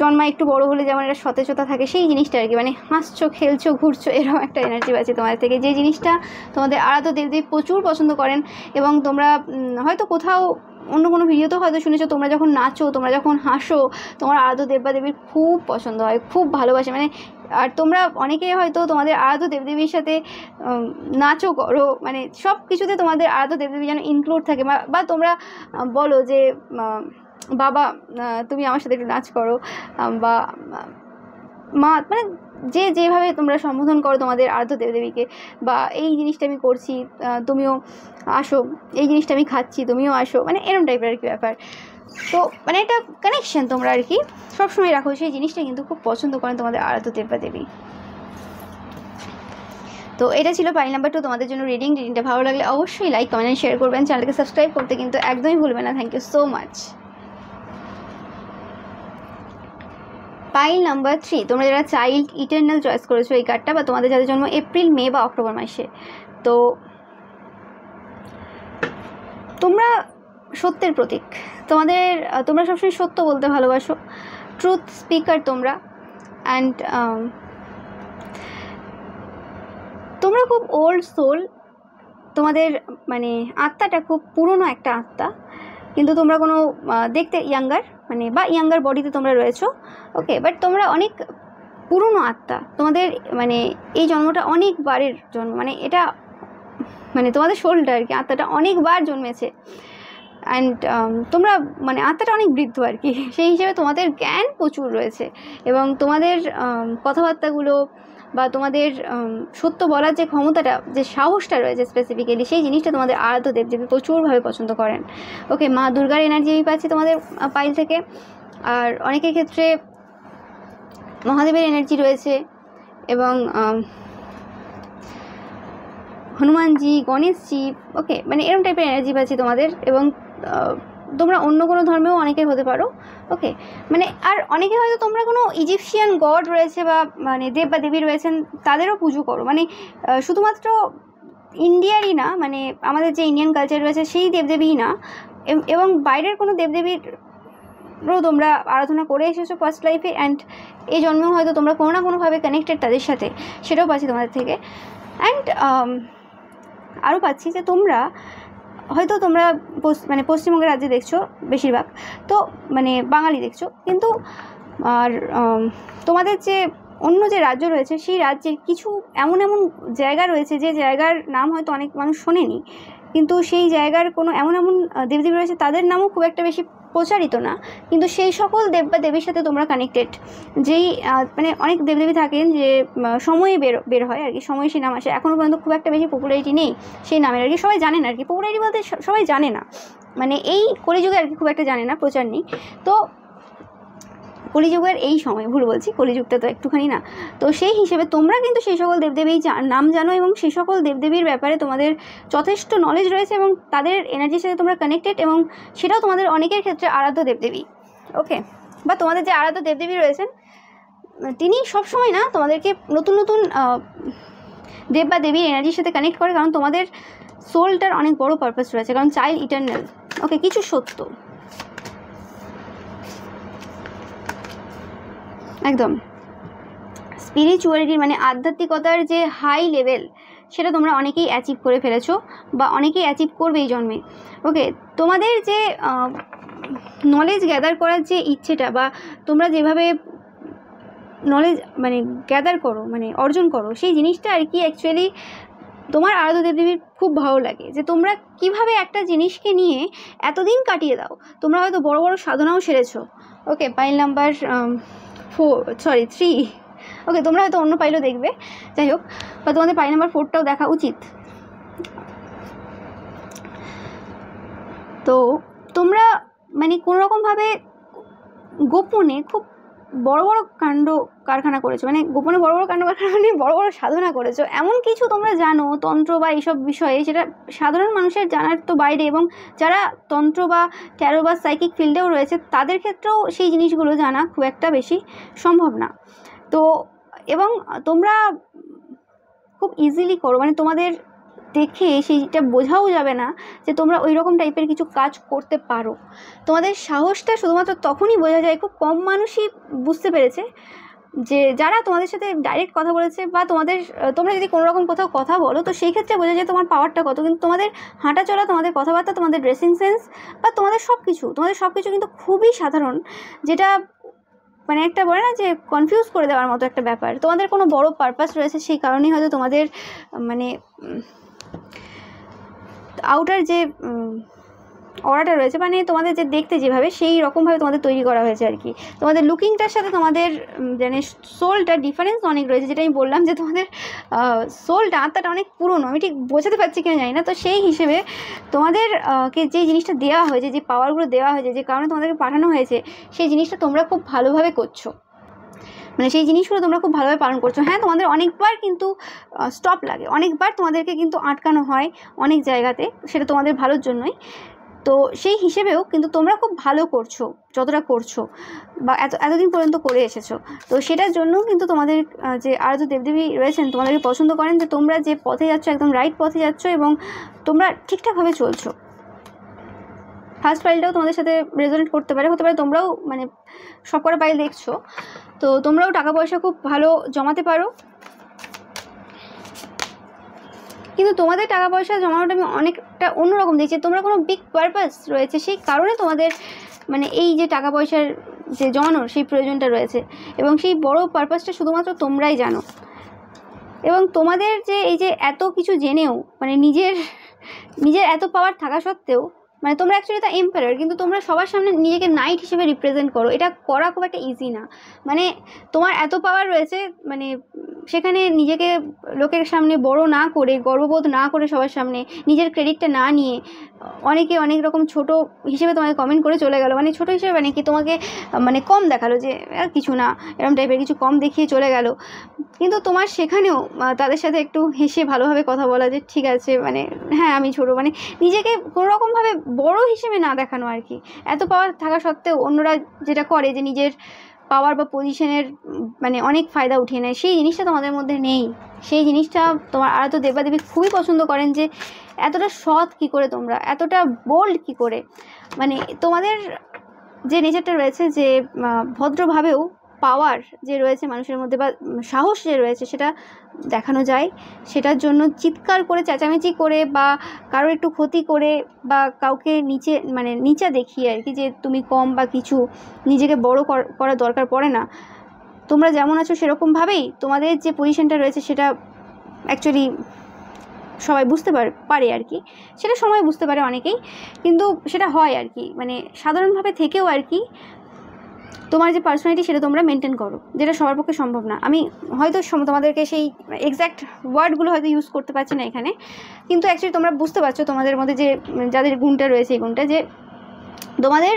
জন্মায় একটু বড় হলে যেমন একটা সতেজতা থাকে, সেই জিনিসটা আর কি, মানে হাসছো, খেলছো, ঘুরছো, এরকম একটা এনার্জি পাচ্ছি তোমাদের থেকে, যে জিনিসটা তোমাদের আরাধ্য দেবদেবী প্রচুর পছন্দ করেন। এবং তোমরা হয়তো কোথাও অন্য কোনো ভিডিওতেও হয়তো শুনেছো, তোমরা যখন নাচো, তোমরা যখন হাসো, তোমার আরাধ্য দেবদেবীর খুব পছন্দ হয়, খুব ভালোবাসে। মানে আর তোমরা অনেকে হয়তো তোমাদের আরাধ্য দেবদেবীর সাথে নাচও করো, মানে সব কিছুতে তোমাদের আরাধ্য দেবদেবী যেন ইনক্লুড থাকে, বা তোমরা বলো যে বাবা তুমি আমার সাথে একটু নাচ করো, বা মা, মানে যেভাবে তোমরা সম্বোধন করো তোমাদের আরাধ্য দেবদেবীকে, বা এই জিনিসটা আমি করছি তুমিও আসো, এই জিনিসটা আমি খাচ্ছি তুমিও আসো, মানে এরকম টাইপের আর কি ব্যাপার। তো মানে একটা কানেকশন তোমরা আর কি সবসময় রাখো, সেই জিনিসটা কিন্তু খুব পছন্দ করেন তোমাদের আরাধ্য দেবদেবী। তো এটা ছিল পাইল নাম্বার 2 তোমাদের জন্য রিডিংটা ভালো লাগলে অবশ্যই লাইক কমেন্ট শেয়ার করবেন, চ্যানেলকে সাবস্ক্রাইব করতে কিন্তু একদমই ভুলবেন না। Thank you so much. Pile number 3 তোমরা যারা চাইল্ড ইটারনাল চয়েস করেছো এই কার্ডটা, বা তোমাদের যাদের জন্ম এপ্রিল, মে বা অক্টোবর মাসে, তো তোমরা সত্যের প্রতীক। তোমরা সবসময় সত্য বলতে ভালোবাসো, ট্রুথ স্পিকার তোমরা। অ্যান্ড তোমরা খুব ওল্ড সোল, তোমাদের মানে আত্মাটা খুব পুরনো একটা আত্মা, কিন্তু তোমরা কোনো দেখতে ইয়াঙ্গার, মানে বা ইয়াঙ্গার বডিতে তোমরা রয়েছো, ওকে, বাট তোমরা অনেক পুরনো আত্মা। তোমাদের মানে এই জন্মটা অনেকবারের জন্ম, মানে এটা মানে তোমাদের সোলটা আর কি, আত্মাটা অনেকবার জন্মেছে। অ্যান্ড তোমরা মানে আত্মাটা অনেক বৃদ্ধ আর কি, সেই হিসেবে তোমাদের জ্ঞান প্রচুর রয়েছে, এবং তোমাদের কথাবার্তাগুলো বা তোমাদের সত্য বলার যে ক্ষমতাটা, যে সাহসটা রয়েছে স্পেসিফিক্যালি, সেই জিনিসটা তোমাদের আরাধ্য দেবদেবী প্রচুরভাবে পছন্দ করেন। ওকে, মা দুর্গার এনার্জি আমি পাচ্ছি তোমাদের পাইল থেকে, আর অনেকের ক্ষেত্রে মহাদেবের এনার্জি রয়েছে, এবং হনুমানজি, গণেশজি, ওকে, মানে এরকম টাইপের এনার্জি পাচ্ছি তোমাদের। এবং তোমরা অন্য কোনো ধর্মেও অনেকের হতে পারো, ওকে, মানে আর অনেকে হয়তো তোমরা কোনো ইজিপশিয়ান গড রয়েছে বা মানে দেব বা দেবী রয়েছেন তাদেরও পুজো করো, মানে শুধুমাত্র ইন্ডিয়ারই না, মানে আমাদের যে ইন্ডিয়ান কালচার রয়েছে সেই দেবদেবীই না, এবং বাইরের কোনো দেবদেবীরও তোমরা আরাধনা করে এসেছো ফার্স্ট লাইফে, অ্যান্ড এই জন্মেও হয়তো তোমরা কোনো না কোনোভাবে কানেক্টেড তাদের সাথে, সেটাও পাচ্ছি তোমাদের থেকে। অ্যান্ড আরও পাচ্ছি যে তোমরা হয়তো তোমরা মানে পশ্চিমবঙ্গের রাজ্যে দেখছো বেশিরভাগ, তো মানে বাঙালি দেখছো, কিন্তু আর তোমাদের যে অন্য যে রাজ্য রয়েছে সেই রাজ্যের কিছু এমন এমন জায়গা রয়েছে যে জায়গার নাম হয়তো অনেক মানুষ শোনেনি, কিন্তু সেই জায়গার কোনো এমন এমন দেবদেবী রয়েছে তাদের নামও খুব একটা বেশি প্রচারিত না, কিন্তু সেই সকল দেব বা দেবীর সাথে তোমরা কানেক্টেড। যেই মানে অনেক দেবদেবী থাকেন যে সময়ে বের হয় আর কি, সময় সেই নাম আসে, এখনও পর্যন্ত খুব একটা বেশি পপুলারিটি নেই সেই নামের আর কি, সবাই জানে না আর কি, পপুলারিটি বলতে সবাই জানে না, মানে এই কলিযুগে আর কি খুব একটা জানে না, প্রচার নেই। তো কলিযুগের এই সময়, ভুল বলছি, কলিযুগটা তো একটুখানি না, তো সেই হিসেবে তোমরা কিন্তু সেই সকল দেবদেবীর নাম জানো, এবং সেই সকল দেবদেবীর ব্যাপারে তোমাদের যথেষ্ট নলেজ রয়েছে, এবং তাদের এনার্জির সাথে তোমরা কানেক্টেড, এবং সেটাও তোমাদের অনেকের ক্ষেত্রে আরাধ্য দেবদেবী, ওকে, বা তোমাদের যে আরাধ্য দেবদেবী রয়েছেন তিনি সবসময় না তোমাদেরকে নতুন নতুন দেব বা দেবীর এনার্জির সাথে কানেক্ট করে, কারণ তোমাদের সোলটার অনেক বড় পারপাস রয়েছে, কারণ চাইল্ড ইটারনাল, ওকে, কিছু সত্য একদম স্পিরিচুয়ালিটির মানে আধ্যাত্মিকতার যে হাই লেভেল, সেটা তোমরা অনেকেই অ্যাচিভ করে ফেলেছো, বা অনেকেই অ্যাচিভ করবে এই জন্মে। ওকে, তোমাদের যে নলেজ গ্যাদার করার যে ইচ্ছেটা, বা তোমরা যেভাবে নলেজ মানে গ্যাদার করো, মানে অর্জন করো, সেই জিনিসটা আর কি অ্যাকচুয়ালি তোমার আরাধ্য দেবদেবীর খুব ভালো লাগে, যে তোমরা কিভাবে একটা জিনিসকে নিয়ে এতদিন কাটিয়ে দাও। তোমরা হয়তো বড় বড় সাধনাও সেরেছো, ওকে, পাইল নাম্বার 3, ওকে, তোমরা হয়তো অন্য পাইলও দেখবে, যাই হোক, বা তোমাদের পাইল নাম্বার 4টাও দেখা উচিত। তো তোমরা মানে কোনোরকমভাবে গোপনে খুব বড় বড় কাণ্ড কারখানা করেছো, মানে গোপনে বড় বড় কাণ্ড কারখানা মানে বড় বড় সাধনা করেছো, এমন কিছু তোমরা জানো তন্ত্র বা এইসব বিষয়ে, যেটা সাধারণ মানুষের জানার তো বাইরে, এবং যারা তন্ত্র বা ট্যারো বা সাইকিক ফিল্ডেও রয়েছে তাদের ক্ষেত্রেও সেই জিনিসগুলো জানা খুব একটা বেশি সম্ভব না। তো এবং তোমরা খুব ইজিলি করো, মানে তোমাদের দেখে সেইটা বোঝাও যাবে না যে তোমরা ওই রকম টাইপের কিছু কাজ করতে পারো। তোমাদের সাহসটা শুধুমাত্র তখনই বোঝা যায়, খুব কম মানুষই বুঝতে পেরেছে, যে যারা তোমাদের সাথে ডাইরেক্ট কথা বলেছে বা তোমরা যদি কোনো রকম কোথাও কথা বলো, তো সেই ক্ষেত্রে বোঝা যায় তোমার পাওয়ারটা কত। কিন্তু তোমাদের হাঁটা চলা, তোমাদের কথাবার্তা, তোমাদের ড্রেসিং সেন্স বা তোমাদের সব কিছু কিন্তু খুবই সাধারণ, যেটা মানে একটা বলে না যে কনফিউজ করে দেওয়ার মতো একটা ব্যাপার। তোমাদের কোনো বড় পারপাস রয়েছে, সেই কারণেই হয়তো তোমাদের মানে আউটার যে অরাটা রয়েছে, মানে তোমাদের যে দেখতে যেভাবে, সেই রকমভাবে তোমাদের তৈরি করা হয়েছে আর কি। তোমাদের লুকিংটার সাথে তোমাদের মানে সোলটা ডিফারেন্স অনেক রয়েছে, যেটা আমি বললাম যে তোমাদের সোলটা, আত্মাটা অনেক পুরনো। আমি ঠিক বোঝাতে পারছি কিনা জানি না। তো সেই হিসেবে তোমাদের কে যে জিনিসটা দেওয়া হয়েছে, যে পাওয়ারগুলো দেওয়া হয়েছে, যে কারণে তোমাদেরকে পাঠানো হয়েছে, সেই জিনিসটা তোমরা খুব ভালোভাবে করছো, মানে সেই জিনিসগুলো তোমরা খুব ভালোভাবে পালন করছো। হ্যাঁ, তোমাদের অনেকবার কিন্তু স্টপ লাগে, অনেকবার তোমাদেরকে কিন্তু আটকানো হয় অনেক জায়গাতে, সেটা তোমাদের ভালোর জন্যই। তো সেই হিসেবেও কিন্তু তোমরা খুব ভালো করছো, যতটা করছো বা এতদিন পর্যন্ত করে এসেছো। তো সেটার জন্য কিন্তু তোমাদের যে আরাধ্য দেবদেবী রয়েছেন তোমাদেরকে পছন্দ করেন, যে তোমরা যে পথে যাচ্ছ একদম রাইট পথে যাচ্ছ এবং তোমরা ঠিকঠাকভাবে চলছো। ফার্স্ট পাইলটাও তোমাদের সাথে রেজোনেট করতে পারে, হতে পারে তোমরাও মানে সব কটা পাইল দেখছো, তো তোমরাও টাকা পয়সা খুব ভালো জমাতে পারো। কিন্তু তোমাদের টাকা পয়সা জমানোটা আমি অনেকটা অন্যরকম দেখছি। তোমরা কোনো বিগ পারপাস রয়েছে, সেই কারণে তোমাদের মানে এই যে টাকা পয়সার যে জমানোর সেই প্রয়োজনটা রয়েছে, এবং সেই বড় পারপাসটা শুধুমাত্র তোমরাই জানো। এবং তোমাদের যে এই যে এত কিছু জেনেও মানে নিজের এত পাওয়ার থাকা সত্ত্বেও, মানে তোমরা অ্যাকচুয়ালি দ্য এম্পায়ার, কিন্তু তোমরা সবার সামনে নিজেকে নাইট হিসেবে রিপ্রেজেন্ট করো। এটা করা খুব একটা ইজি না। মানে তোমার এত পাওয়ার রয়েছে, মানে সেখানে নিজেকে লোকের সামনে বড় না করে, গর্ববোধ না করে, সবার সামনে নিজের ক্রেডিটটা না নিয়ে, অনেকে অনেক রকম ছোট হিসেবে তোমাকে কমেন্ট করে চলে গেল। মানে ছোট হিসেবে মানে কি, তোমাকে মানে কম দেখালো, যে কিছু না, এরকম টাইপের কিছু কম দেখিয়ে চলে গেল। কিন্তু তোমার সেখানেও তাদের সাথে একটু হেসে ভালোভাবে কথা বলা, যে ঠিক আছে, মানে হ্যাঁ আমি ছোটো, মানে নিজেকে কোনোরকমভাবে বড় হিসেবে না দেখানো আর কি। এত পাওয়ার থাকা সত্ত্বেও অন্যরা যেটা করে, যে নিজের পাওয়ার বা পজিশনের মানে অনেক ফায়দা উঠিয়ে নেয়, সেই জিনিসটা তোমাদের মধ্যে নেই। সেই জিনিসটা তোমার আরাধ্য দেবাদেবী খুবই পছন্দ করেন, যে এতটা সৎ কী করে তোমরা, এতটা বোল্ড কী করে, মানে তোমাদের যে নেচারটা রয়েছে, যে ভদ্রভাবেও পাওয়ার যে রয়েছে মানুষের মধ্যে বা সাহস যে রয়েছে, সেটা দেখানো যায়। সেটার জন্য চিৎকার করে, চেঁচামেচি করে, বা কারোর একটু ক্ষতি করে, বা কাউকে নিচা দেখিয়ে আর কি, যে তুমি কম বা কিছু, নিজেকে বড় করার দরকার পড়ে না। তোমরা যেমন আছো সেরকমভাবেই তোমাদের যে পজিশনটা রয়েছে, সেটা অ্যাকচুয়ালি সবাই বুঝতে পারে আর কি। সেটা সময় বুঝতে পারে অনেকেই, কিন্তু সেটা হয় আর কি, মানে সাধারণভাবে থেকেও আর কি তোমার যে পার্সোনালিটি, সেটা তোমরা মেনটেন করো, যেটা সবার পক্ষে সম্ভব না। আমি হয়তো তোমাদেরকে সেই এক্স্যাক্ট ওয়ার্ডগুলো হয়তো ইউজ করতে পারছি না এখানে, কিন্তু অ্যাকচুয়ালি তোমরা বুঝতে পারছো তোমাদের মধ্যে যে যাদের গুণটা রয়েছে, এই গুণটা, যে তোমাদের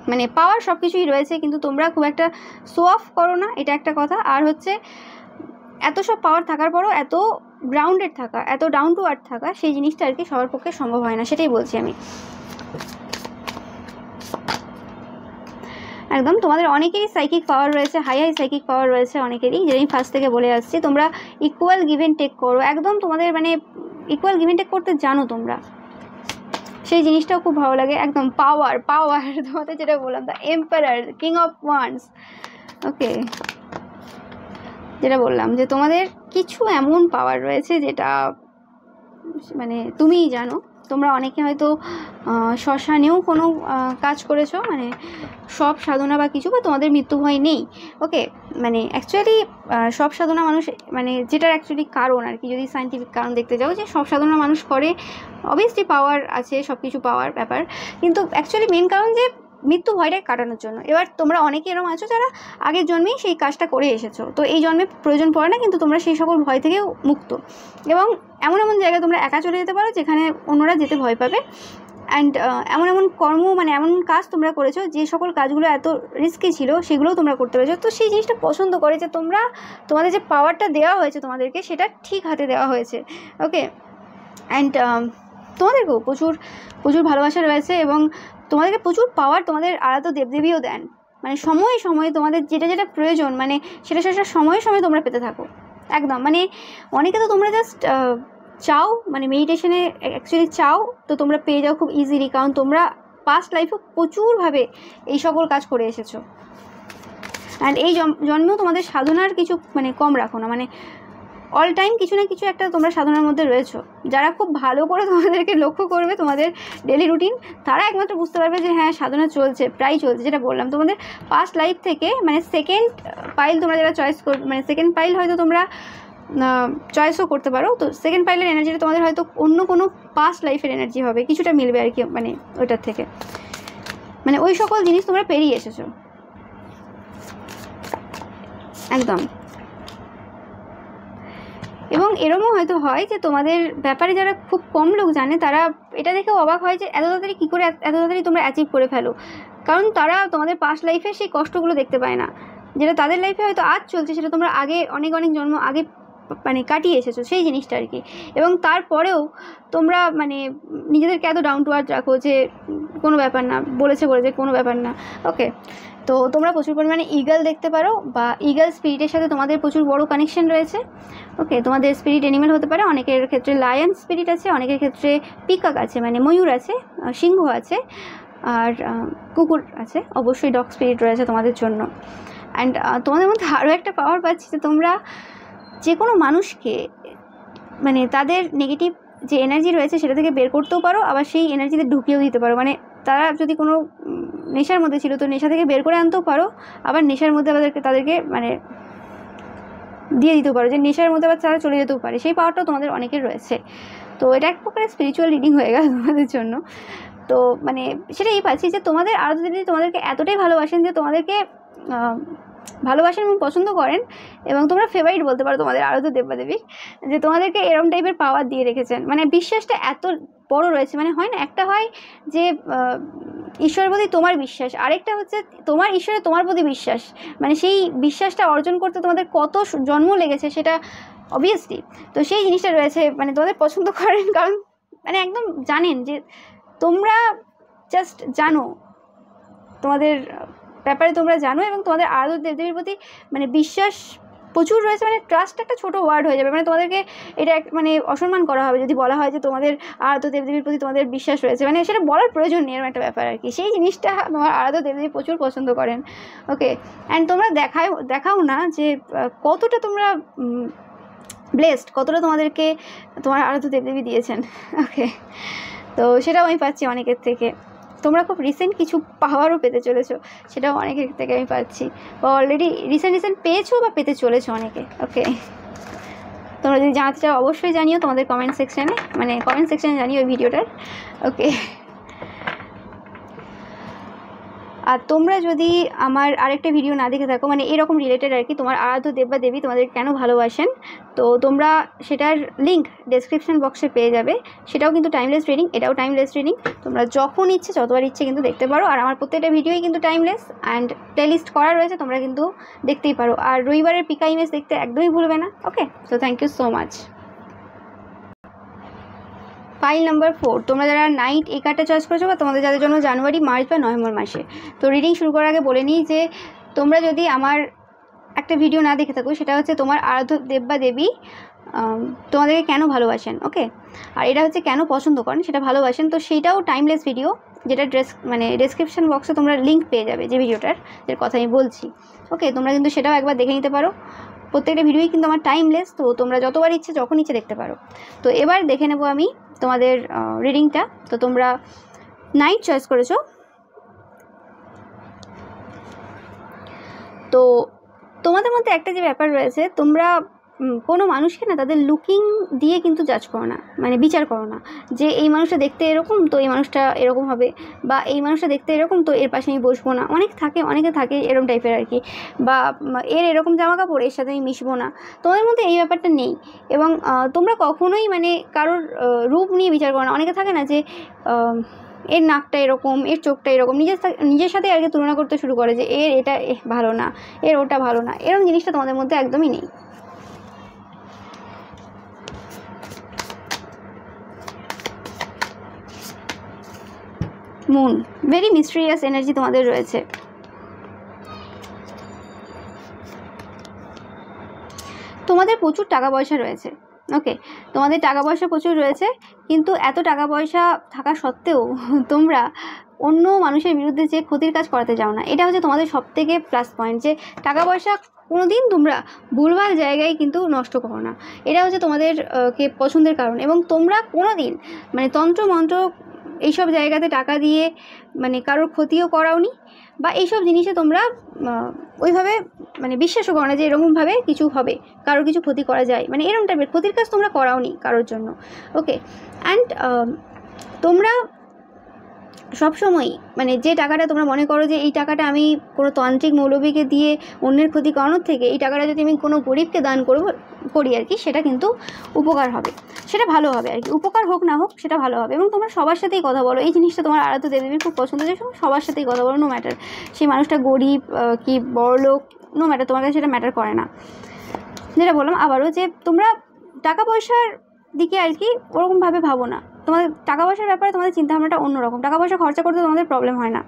মানে পাওয়ার সব কিছুই রয়েছে, কিন্তু তোমরা খুব একটা শো অফ করো না, এটা একটা কথা। আর হচ্ছে এত সব পাওয়ার থাকার পরও এত গ্রাউন্ডেড থাকা, এত ডাউন টু আর্থ থাকা, সেই জিনিসটা আর কি সবার পক্ষে সম্ভব হয় না, সেটাই বলছি আমি। একদম তোমাদের অনেকেরই সাইকিক পাওয়ার রয়েছে, হাই সাইকিক পাওয়ার রয়েছে অনেকেরই, যেটা আমি ফার্স্ট থেকে বলে আসছি। তোমরা ইকুয়াল গিভ অ্যান্ড টেক করো, একদম তোমাদের মানে ইকুয়াল গিভ অ্যান্ড টেক করতে জানো তোমরা, সেই জিনিসটাও খুব ভালো লাগে। একদম পাওয়ার তোমাদের যেটা বললাম, the empire, king of once. Okay, যেটা বললাম যে তোমাদের কিছু এমন পাওয়ার রয়েছে যেটা মানে তুমিই জানো। তোমরা অনেকে হয়তো শ্মশানেও কোনো কাজ করেছো, মানে সব সাধনা বা কিছু, বা তোমাদের মৃত্যু ভয় নেই। ওকে, মানে অ্যাকচুয়ালি সব সাধনা মানুষ, মানে যেটার অ্যাকচুয়ালি কারণ আর কি, যদি সায়েন্টিফিক কারণ দেখতে যাও, যে সব সাধনা মানুষ করে, অবভিয়াসলি পাওয়ার আছে, সব কিছু পাওয়ার ব্যাপার, কিন্তু অ্যাকচুয়ালি মেন কারণ যে মৃত্যু ভয়টাকে কাটানোর জন্য। এবার তোমরা অনেকে এরকম আছো যারা আগের জন্মেই সেই কাজটা করে এসেছো, তো এই জন্মে প্রয়োজন পড়ে না, কিন্তু তোমরা সেই সকল ভয় থেকেও মুক্ত। এবং এমন এমন জায়গায় তোমরা একা চলে যেতে পারো যেখানে অন্যরা যেতে ভয় পাবে। অ্যান্ড এমন এমন কর্ম, মানে এমন কাজ তোমরা করেছো, যে সকল কাজগুলো এত রিস্কি ছিল, সেগুলোও তোমরা করতে পেরেছো। তো সেই জিনিসটা পছন্দ করে, যে তোমাদের যে পাওয়ারটা দেওয়া হয়েছে তোমাদেরকে, সেটা ঠিক হাতে দেওয়া হয়েছে। ওকে, অ্যান্ড তোমাদেরকেও প্রচুর প্রচুর ভালোবাসা রয়েছে, এবং তোমাদেরকে প্রচুর পাওয়ার তোমাদের আরাধ্য দেবদেবীও দেন। মানে সময়ে সময়ে তোমাদের যেটা যেটা প্রয়োজন, মানে সেটা সেটা সময়ে সময়ে তোমরা পেতে থাকো। একদম, মানে অনেকে তো তোমরা জাস্ট চাও, মানে মেডিটেশনে অ্যাকচুয়ালি চাও, তো তোমরা পেয়ে যাও খুব ইজিলি, কারণ তোমরা পাস্ট লাইফে প্রচুরভাবে এই সকল কাজ করে এসেছো। অ্যান্ড এই জন্মেও তোমাদের সাধনার কিছু মানে কম রাখো না, মানে অল টাইম কিছু না কিছু একটা তোমরা সাধনার মধ্যে রয়েছো। যারা খুব ভালো করে তোমাদেরকে লক্ষ্য করবে, তোমাদের ডেলি রুটিন, তারা একমাত্র বুঝতে পারবে যে হ্যাঁ সাধনা চলছে, প্রায় চলছে। যেটা বললাম তোমাদের পাস্ট লাইফ থেকে, মানে সেকেন্ড পাইল তোমরা যারা চয়েস করবে, মানে সেকেন্ড পাইল হয়তো তোমরা চয়েসও করতে পারো। তো সেকেন্ড পাইলের এনার্জিটা তোমাদের হয়তো অন্য কোনো পাস্ট লাইফের এনার্জি হবে, কিছুটা মিলবে আর কি, মানে ওইটার থেকে, মানে ওই সকল জিনিস তোমরা পেরিয়ে এসেছো একদম। এবং এরকমও হয়তো হয় যে তোমাদের ব্যাপারে যারা খুব কম লোক জানে, তারা এটা দেখেও অবাক হয় যে এত তাড়াতাড়ি কী করে এত তাড়াতাড়ি তোমরা অ্যাচিভ করে ফেলো, কারণ তারা তোমাদের পাস্ট লাইফে সেই কষ্টগুলো দেখতে পায় না, যেটা তাদের লাইফে হয়তো আজ চলছে, সেটা তোমরা আগে অনেক অনেক জন্ম আগে মানে কাটিয়ে এসেছো সেই জিনিসটা আর কি। এবং তারপরেও তোমরা মানে নিজেদেরকে এত ডাউন টু আর্থ রাখো যে কোনো ব্যাপার না, বলেছে কোনো ব্যাপার না। ওকে, তো তোমরা প্রচুর পরিমাণে ইগল দেখতে পারো, বা ইগল স্পিরিটের সাথে তোমাদের প্রচুর বড় কানেকশন রয়েছে। ওকে, তোমাদের স্পিরিট অ্যানিমেল হতে পারে, অনেকের ক্ষেত্রে লায়ন স্পিরিট আছে, অনেকের ক্ষেত্রে পিকক আছে, মানে ময়ূর আছে, সিংহ আছে, আর কুকুর আছে, অবশ্যই ডগ স্পিরিট রয়েছে তোমাদের জন্য। অ্যান্ড তোমাদের মধ্যে আরও একটা পাওয়ার পাচ্ছি যে তোমরা যে কোনো মানুষকে মানে তাদের নেগেটিভ যে এনার্জি রয়েছে সেটা থেকে বের করতেও পারো, আবার সেই এনার্জিতে ঢুকিয়েও দিতে পারো। মানে তারা যদি কোনো নেশার মধ্যে ছিল, তো নেশা থেকে বের করে আনতেও পারো, আবার নেশার মধ্যে তাদেরকে মানে দিয়ে দিতেও পারো, যে নেশার মধ্যে আবার তারা চলে যেতেও পারে, সেই পাওয়ারটাও তোমাদের অনেকের রয়েছে। তো এটা এক প্রকারের স্পিরিচুয়াল রিডিং হয়ে গেল তোমাদের জন্য। তো মানে সেটাই পাচ্ছি যে তোমাদের আরাধ্য দেবী তোমাদেরকে এতটাই ভালোবাসেন যে তোমাদেরকে ভালোবাসেন এবং পছন্দ করেন, এবং তোমরা ফেভারিট বলতে পারো তোমাদের আরাধ্য দেবদেবীর, যে তোমাদেরকে এরকম টাইপের পাওয়ার দিয়ে রেখেছেন। মানে বিশ্বাসটা এত বড় রয়েছে, মানে হয় না, একটা হয় যে ঈশ্বরের প্রতি তোমার বিশ্বাস, আরেকটা হচ্ছে তোমার ঈশ্বরে তোমার প্রতি বিশ্বাস, মানে সেই বিশ্বাসটা অর্জন করতে তোমাদের কত জন্ম লেগেছে সেটা অবভিয়াসলি। তো সেই জিনিসটা রয়েছে, মানে তোমাদের পছন্দ করেন, কারণ মানে একদম জানেন যে তোমরা জাস্ট জানো, তোমাদের ব্যাপারে তোমরা জানো, এবং তোমাদের আরাধ্য দেবদেবীর প্রতি মানে বিশ্বাস প্রচুর রয়েছে। মানে ট্রাস্ট একটা ছোটো ওয়ার্ড হয়ে যাবে, মানে তোমাদেরকে এটা মানে অসম্মান করা হবে যদি বলা হয় যে তোমাদের আরাধ্য দেবদেবীর প্রতি তোমাদের বিশ্বাস রয়েছে, মানে সেটা বলার প্রয়োজন নেই, এরকম একটা ব্যাপার আর কি। সেই জিনিসটা তোমার আরাধ্য দেবদেবী প্রচুর পছন্দ করেন। ওকে, অ্যান্ড তোমরা দেখাও না যে কতটা তোমরা ব্লেসড, কতটা তোমাদেরকে তোমার আরাধ্য দেবদেবী দিয়েছেন। ওকে, তো সেটাও আমি পাচ্ছি অনেকের থেকে। তোমরা খুব রিসেন্ট কিছু পাওয়ারও পেতে চলেছো, সেটাও অনেকের থেকে আমি পাচ্ছি, বা অলরেডি রিসেন্ট পেয়েছো বা পেতে চলেছো অনেকে। ওকে, তোমরা যদি জানতে চাও অবশ্যই জানিও তোমাদের কমেন্ট সেকশানে, মানে কমেন্ট সেকশানে জানিও ওই ভিডিওটার। ওকে, আর তোমরা যদি আমার আরেকটা ভিডিও না দেখে থাকো, মানে এরকম রিলেটেড আর কি, তোমার আরাধ্য দেব বা দেবী তোমাদের কেন ভালোবাসেন, তো তোমরা সেটার লিঙ্ক ডেসক্রিপশন বক্সে পেয়ে যাবে। সেটাও কিন্তু টাইমলেস রিডিং, এটাও টাইমলেস রিডিং, তোমরা যখন ইচ্ছে যতবার ইচ্ছে কিন্তু দেখতে পারো। আর আমার প্রত্যেকটা ভিডিওই কিন্তু টাইমলেস, অ্যান্ড প্লেলিস্ট করা রয়েছে, তোমরা কিন্তু দেখতেই পারো। আর রবিবারের পিকা ইমেজ দেখতে একদমই ভুলবে না। Okay, so thank you so much. File number 4, তোমরা যারা নাইট এই কার্ডটা চয়েস করেছো, বা তোমাদের যাদের জন্য জানুয়ারি, মার্চ বা নভেম্বর মাসে। তো রিডিং শুরু করার আগে বলে নিই যে তোমরা যদি আমার একটা ভিডিও না দেখে থাকো, সেটা হচ্ছে তোমার আরাধ্য দেব বা দেবী তোমাদেরকে কেন ভালোবাসেন। ওকে, আর এটা হচ্ছে কেন পছন্দ করেন, সেটা ভালোবাসেন। তো সেইটাও টাইমলেস ভিডিও, যেটা মানে ডেসক্রিপশন বক্সে তোমরা লিঙ্ক পেয়ে যাবে যে ভিডিওটার যে কথা আমি বলছি। ওকে, তোমরা কিন্তু সেটাও একবার দেখে নিতে পারো। প্রত্যেকটা ভিডিওই কিন্তু আমার টাইমলেস, তো তোমরা যতবার ইচ্ছে যখন ইচ্ছে দেখতে পারো। তো এবার দেখে নেব আমি তোমাদের রিডিংটা। তো তোমরা নাইট চয়েস করেছো, তো তোমাদের মধ্যে একটা যে ব্যাপার রয়েছে, তোমরা কোনো মানুষকে না তাদের লুকিং দিয়ে কিন্তু জাজ করো না, মানে বিচার করো না যে এই মানুষটা দেখতে এরকম তো এই মানুষটা এরকম হবে, বা এই মানুষটা দেখতে এরকম তো এর পাশে আমি বসবো না। অনেকে থাকে এরকম টাইপের আর কি, বা এর এরকম জামা কাপড়, এর সাথে আমি মিশবো না। তোমাদের মধ্যে এই ব্যাপারটা নেই, এবং তোমরা কখনোই মানে কারোর রূপ নিয়ে বিচার করো না। অনেকে থাকে না যে এর নাকটা এরকম, এর চোখটা এরকম, নিজের সাথে আর কি তুলনা করতে শুরু করে যে এর এটা ভালো না, এর ওটা ভালো না। এরকম জিনিসটা তোমাদের মধ্যে একদমই নেই। মুন, ভেরি মিস্টেরিয়াস এনার্জি তোমাদের রয়েছে। তোমাদের প্রচুর টাকা পয়সা রয়েছে। ওকে, তোমাদের টাকা পয়সা প্রচুর রয়েছে, কিন্তু এত টাকা পয়সা থাকা সত্ত্বেও তোমরা অন্য মানুষের বিরুদ্ধে যে ক্ষতির কাজ করাতে যাও না। এটা হচ্ছে তোমাদের সবথেকে প্লাস পয়েন্ট, যে টাকা পয়সা কোনো দিন তোমরা ভুলভাল জায়গায় কিন্তু নষ্ট করো না। এটা হচ্ছে তোমাদের কে পছন্দের কারণ। এবং তোমরা কোনো দিন মানে তন্ত্রমন্ত্র এইসব জায়গাতে টাকা দিয়ে মানে কারোর ক্ষতিও করাওনি, বা এইসব জিনিসে তোমরা ওইভাবে মানে বিশ্বাসও করো না যে এরকমভাবে কিছু হবে, কারোর কিছু ক্ষতি করা যায়, মানে এরকম টাইপের ক্ষতির কাজ তোমরা করাওনি কারোর জন্য। ওকে, অ্যান্ড তোমরা সবসময়ই মানে যে টাকাটা তোমরা মনে করো যে এই টাকাটা আমি কোনো তান্ত্রিক মৌলবীকে দিয়ে অন্যের ক্ষতি করানোর থেকে এই টাকাটা যদি আমি কোনো গরিবকে দান করি আর কি, সেটা কিন্তু উপকার হবে, সেটা ভালো হবে আর কি। উপকার হোক না হোক সেটা ভালো হবে। এবং তোমরা সবার সাথেই কথা বলো, এই জিনিসটা তোমার আরাধ্য দেবীর খুব পছন্দ, যে সবার সাথেই কথা বলো, নো ম্যাটার সেই মানুষটা গরিব কি বড়লোক, নো ম্যাটার, তোমার কাছে সেটা ম্যাটার করে না। যেটা বললাম আবারও, যে তোমরা টাকা পয়সার দিকে আর কি ওরকমভাবে ভাবো না। তোমাদের টাকা পয়সার ব্যাপারে তোমাদের চিন্তাভাবনাটা অন্যরকম, টাকা পয়সা খরচা করতে তোমাদের প্রবলেম হয় না।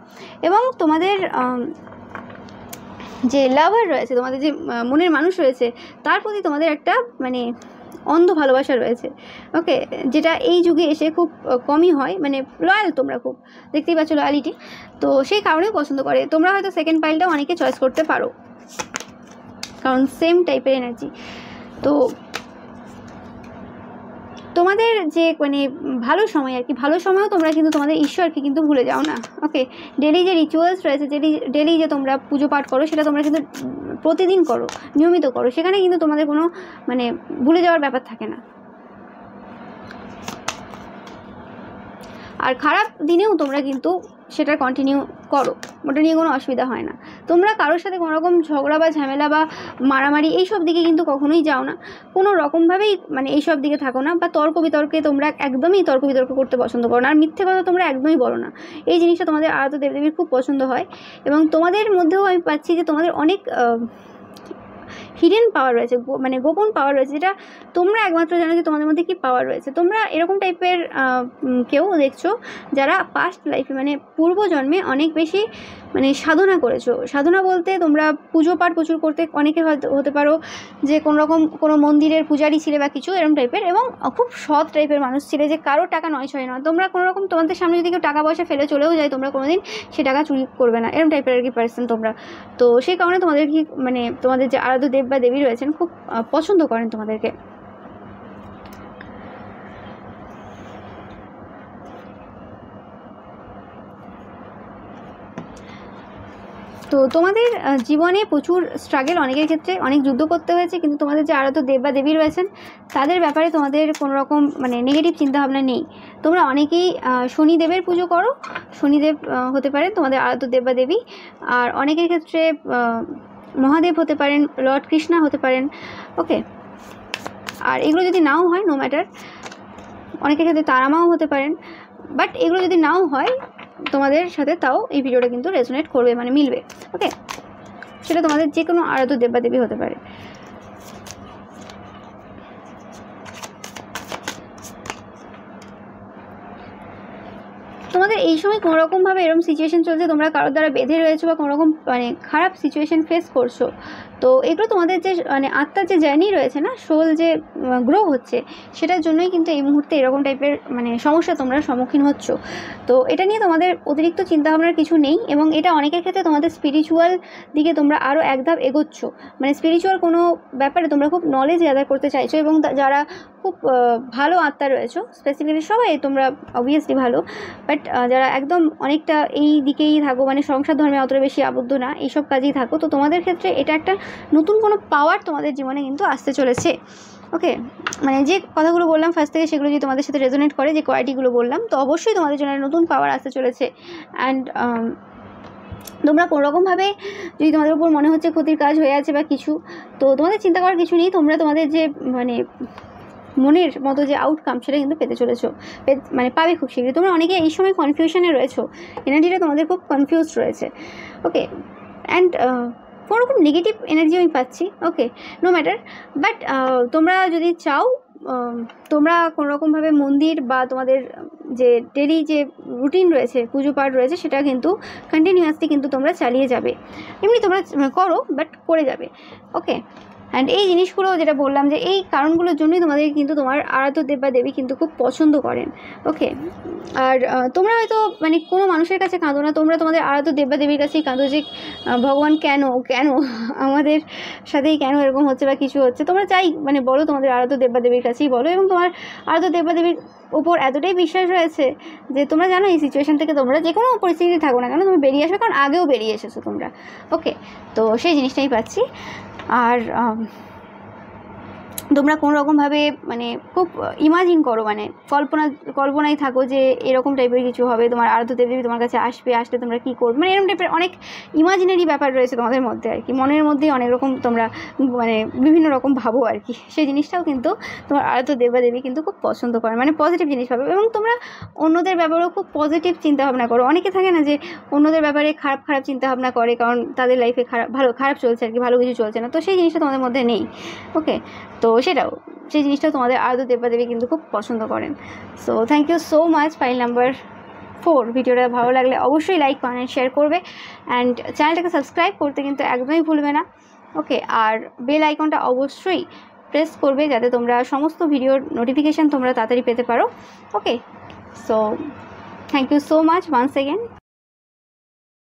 এবং তোমাদের যে লাভার রয়েছে, তোমাদের যে মনের মানুষ রয়েছে, তার প্রতি তোমাদের একটা মানে অন্ধ ভালোবাসা রয়েছে। ওকে, যেটা এই যুগে এসে খুব কমই হয়, মানে লয়াল তোমরা খুব, দেখতেই পাচ্ছ লয়ালিটি, তো সেই কারণেই পছন্দ করে। তোমরা হয়তো সেকেন্ড পাইলটাও অনেকে চয়েস করতে পারো, কারণ সেম টাইপের এনার্জি। তো তোমাদের যে মানে ভালো সময় আর কি, ভালো সময়ও তোমরা কিন্তু তোমাদের ঈশ্বরকে কিন্তু ভুলে যাও না। ওকে, ডেলি যে রিচুয়ালস রয়েছে, ডেলি যে তোমরা পুজো পাঠ করো, সেটা তোমরা কিন্তু প্রতিদিন করো, নিয়মিত করো, সেখানে কিন্তু তোমাদের কোনো মানে ভুলে যাওয়ার ব্যাপার থাকে না। আর খারাপ দিনেও তোমরা কিন্তু সেটা কন্টিনিউ করো, ওটা নিয়ে কোনো অসুবিধা হয় না। তোমরা কারোর সাথে কোনো রকম ঝগড়া বা ঝামেলা বা মারামারি এইসব দিকে কিন্তু কখনোই যাও না, কোনো রকমভাবেই মানে এইসব দিকে থাকো না। বা তর্ক বিতর্কে তোমরা একদমই তর্ক বিতর্ক করতে পছন্দ করো না, আর মিথ্যে কথা তোমরা একদমই বলো না। এই জিনিসটা তোমাদের আরাধ্য দেবদেবীর খুব পছন্দ হয়। এবং তোমাদের মধ্যেও আমি পাচ্ছি যে তোমাদের অনেক হিডেন পাওয়ার রয়েছে, মানে গোপন পাওয়ার রয়েছে, যেটা তোমরা একমাত্র জানো যে তোমাদের মধ্যে কী পাওয়ার রয়েছে। তোমরা এরকম টাইপের কেউ দেখছো যারা পাস্ট লাইফে মানে পূর্বজন্মে অনেক বেশি মানে সাধনা করেছো। সাধনা বলতে তোমরা পুজো পাঠ প্রচুর করতে, অনেকে হতে পারো যে কোনোরকম কোনো মন্দিরের পূজারি ছিলে বা কিছু এরকম টাইপের, এবং খুব সৎ টাইপের মানুষ ছিলে, যে কারো টাকা নয় ছয় নয়। তোমরা কোনোরকম তোমাদের সামনে যদি কেউ টাকা পয়সা ফেলে চলেও যায়, তোমরা কোনোদিন সে টাকা চুরি করবে না, এরকম টাইপের আর কি পার্সন তোমরা। তো সেই কারণে তোমাদের কি মানে তোমাদের যে আরাধ্য দেব বা দেবী রয়েছেন খুব পছন্দ করেন তোমাদেরকে। তো তোমাদের জীবনে প্রচুর স্ট্রাগল, অনেকের ক্ষেত্রে অনেক যুদ্ধ করতে হয়েছে, কিন্তু তোমাদের যে আরাধ্য দেব বা দেবী রয়েছেন তাদের ব্যাপারে তোমাদের কোনো রকম মানে নেগেটিভ চিন্তাভাবনা নেই। তোমরা অনেকেই শনিদেবের পুজো করো, শনিদেব হতে পারেন তোমাদের আরাধ্য দেব বা দেবী। আর অনেকের ক্ষেত্রে মহাদেব হতে পারেন, লর্ড কৃষ্ণা হতে পারেন। ওকে, আর এগুলো যদি নাও হয় নো ম্যাটার, অনেকের ক্ষেত্রে তারামাও হতে পারেন। বাট এগুলো যদি নাও হয় তোমাদের সাথে, তাও এই ভিডিওটা কিন্তু রেজোনেট করবে, মানে মিলবে। ওকে, সেটা তোমাদের যে কোনো আরাধ্য দেব বা দেবী হতে পারে। তোমাদের এই সময় কোনো রকমভাবে এরকম সিচুয়েশন চলছে, তোমরা কারোর দ্বারা বেঁধে রয়েছো বা কোনো রকম মানে খারাপ সিচুয়েশন ফেস করছো। তো এগুলো তোমাদের যে মানে আত্মার যে জার্নি রয়েছে না, সোল যে গ্রো হচ্ছে, সেটার জন্যই কিন্তু এই মুহূর্তে এরকম টাইপের মানে সমস্যা তোমরা সম্মুখীন হচ্ছ। তো এটা নিয়ে তোমাদের অতিরিক্ত চিন্তাভাবনার কিছু নেই। এবং এটা অনেকের ক্ষেত্রে তোমাদের স্পিরিচুয়াল দিকে তোমরা আরও এক ধাপ এগোচ্ছ, মানে স্পিরিচুয়াল কোনো ব্যাপারে তোমরা খুব নলেজ গ্যাদার করতে চাইছো। এবং যারা খুব ভালো আত্মা রয়েছো, স্পেসিফিক্যালি সবাই তোমরা অবভিয়াসলি ভালো, বাট যারা একদম অনেকটা এই দিকেই থাকো, মানে সংসার ধর্মে অতটা বেশি আবদ্ধ না, এইসব কাজেই থাকো, তো তোমাদের ক্ষেত্রে এটা একটা নতুন কোনো পাওয়ার তোমাদের জীবনে কিন্তু আসতে চলেছে। ওকে, মানে যে কথাগুলো বললাম ফার্স্ট থেকে, সেগুলো যদি তোমাদের সাথে রেজোনেট করে, যে কোয়ালিটিগুলো বললাম, তো অবশ্যই তোমাদের জন্য নতুন পাওয়ার আসতে চলেছে। অ্যান্ড তোমরা কোনোরকমভাবে যদি তোমাদের উপর মনে হচ্ছে ক্ষতির কাজ হয়ে আছে বা কিছু, তো তোমাদের চিন্তা করার কিছু নেই। তোমরা তোমাদের যে মানে মনের মতো যে আউটকাম, সেটা কিন্তু পেতে চলেছো, মানে পাবে খুব শীঘ্রই। তোমরা অনেকে এই সময় কনফিউশনে রয়েছো, এনার্জিটা তোমাদের খুব কনফিউজড রয়েছে। ওকে, অ্যান্ড কোনো রকম নেগেটিভ এনার্জি আমি পাচ্ছি। ওকে, নো ম্যাটার, বাট তোমরা যদি চাও, তোমরা কোনোরকমভাবে মন্দির বা তোমাদের যে ডেলি যে রুটিন রয়েছে, পুজো পাঠ রয়েছে, সেটা কিন্তু কন্টিনিউয়াসলি কিন্তু তোমরা চালিয়ে যাবে। এমনি তোমরা করো, বাট করে যাবে। ওকে, অ্যান্ড এই জিনিসগুলো যেটা বললাম যে এই কারণগুলোর জন্যই তোমাদের কিন্তু তোমার আরাধ্য দেব বা দেবী কিন্তু খুব পছন্দ করেন। ওকে, আর তোমরা হয়তো মানে কোনো মানুষের কাছে কাঁদো না, তোমরা তোমাদের আরাধ্য দেব বা দেবীর কাছেই কাঁদো যে ভগবান কেন কেন আমাদের সাথেই কেন এরকম হচ্ছে বা কিছু হচ্ছে, তোমরা চাই মানে বলো তোমাদের আরাধ্য দেব বা দেবীর কাছেই বলো। এবং তোমার আরাধ্য দেব বা দেবীর ওপর এতটাই বিশ্বাস রয়েছে যে তোমরা জানো এই সিচুয়েশান থেকে তোমরা যে কোনো পরিস্থিতিতে থাকো না কেন তুমি বেরিয়ে আসবে, কারণ আগেও বেরিয়ে এসেছো তোমরা। ওকে, তো সেই জিনিসটাই পাচ্ছি। আর তোমরা কোনো রকমভাবে মানে খুব ইমাজিন করো, মানে কল্পনায় থাকো যে এরকম টাইপের কিছু হবে, তোমার আরাধ্য দেবী তোমার কাছে আসলে তোমরা কী করবে, মানে এরকম টাইপের অনেক ইমাজিনারি ব্যাপার রয়েছে তোমাদের মধ্যে আর কি, মনের মধ্যেই অনেক রকম তোমরা মানে বিভিন্ন রকম ভাবো আর কি। সেই জিনিসটাও কিন্তু তোমার আরাধ্য দেবী কিন্তু খুব পছন্দ করে, মানে পজিটিভ জিনিস ভাবে। এবং তোমরা অন্যদের ব্যাপারেও খুব পজিটিভ চিন্তাভাবনা করো। অনেকে থাকে না যে অন্যদের ব্যাপারে খারাপ চিন্তাভাবনা করে, কারণ তাদের লাইফে খারাপ চলছে আর কি, ভালো কিছু চলছে না, তো সেই জিনিসটা তোমাদের মধ্যে নেই। ওকে, তো সেই জিনিসটাও তোমাদের আরাধ্য দেবী কিন্তু খুব পছন্দ করেন। So thank you so much. File number 4 ভিডিওটা ভালো লাগলে অবশ্যই লাইক কমেন্ট শেয়ার করবে, অ্যান্ড চ্যানেলটাকে সাবস্ক্রাইব করতে কিন্তু একদমই ভুলবে না। ওকে, আর বেল আইকনটা অবশ্যই প্রেস করবে যাতে তোমরা সমস্ত ভিডিওর নোটিফিকেশান তোমরা তাড়াতাড়ি পেতে পারো। Okay, so thank you so much once again.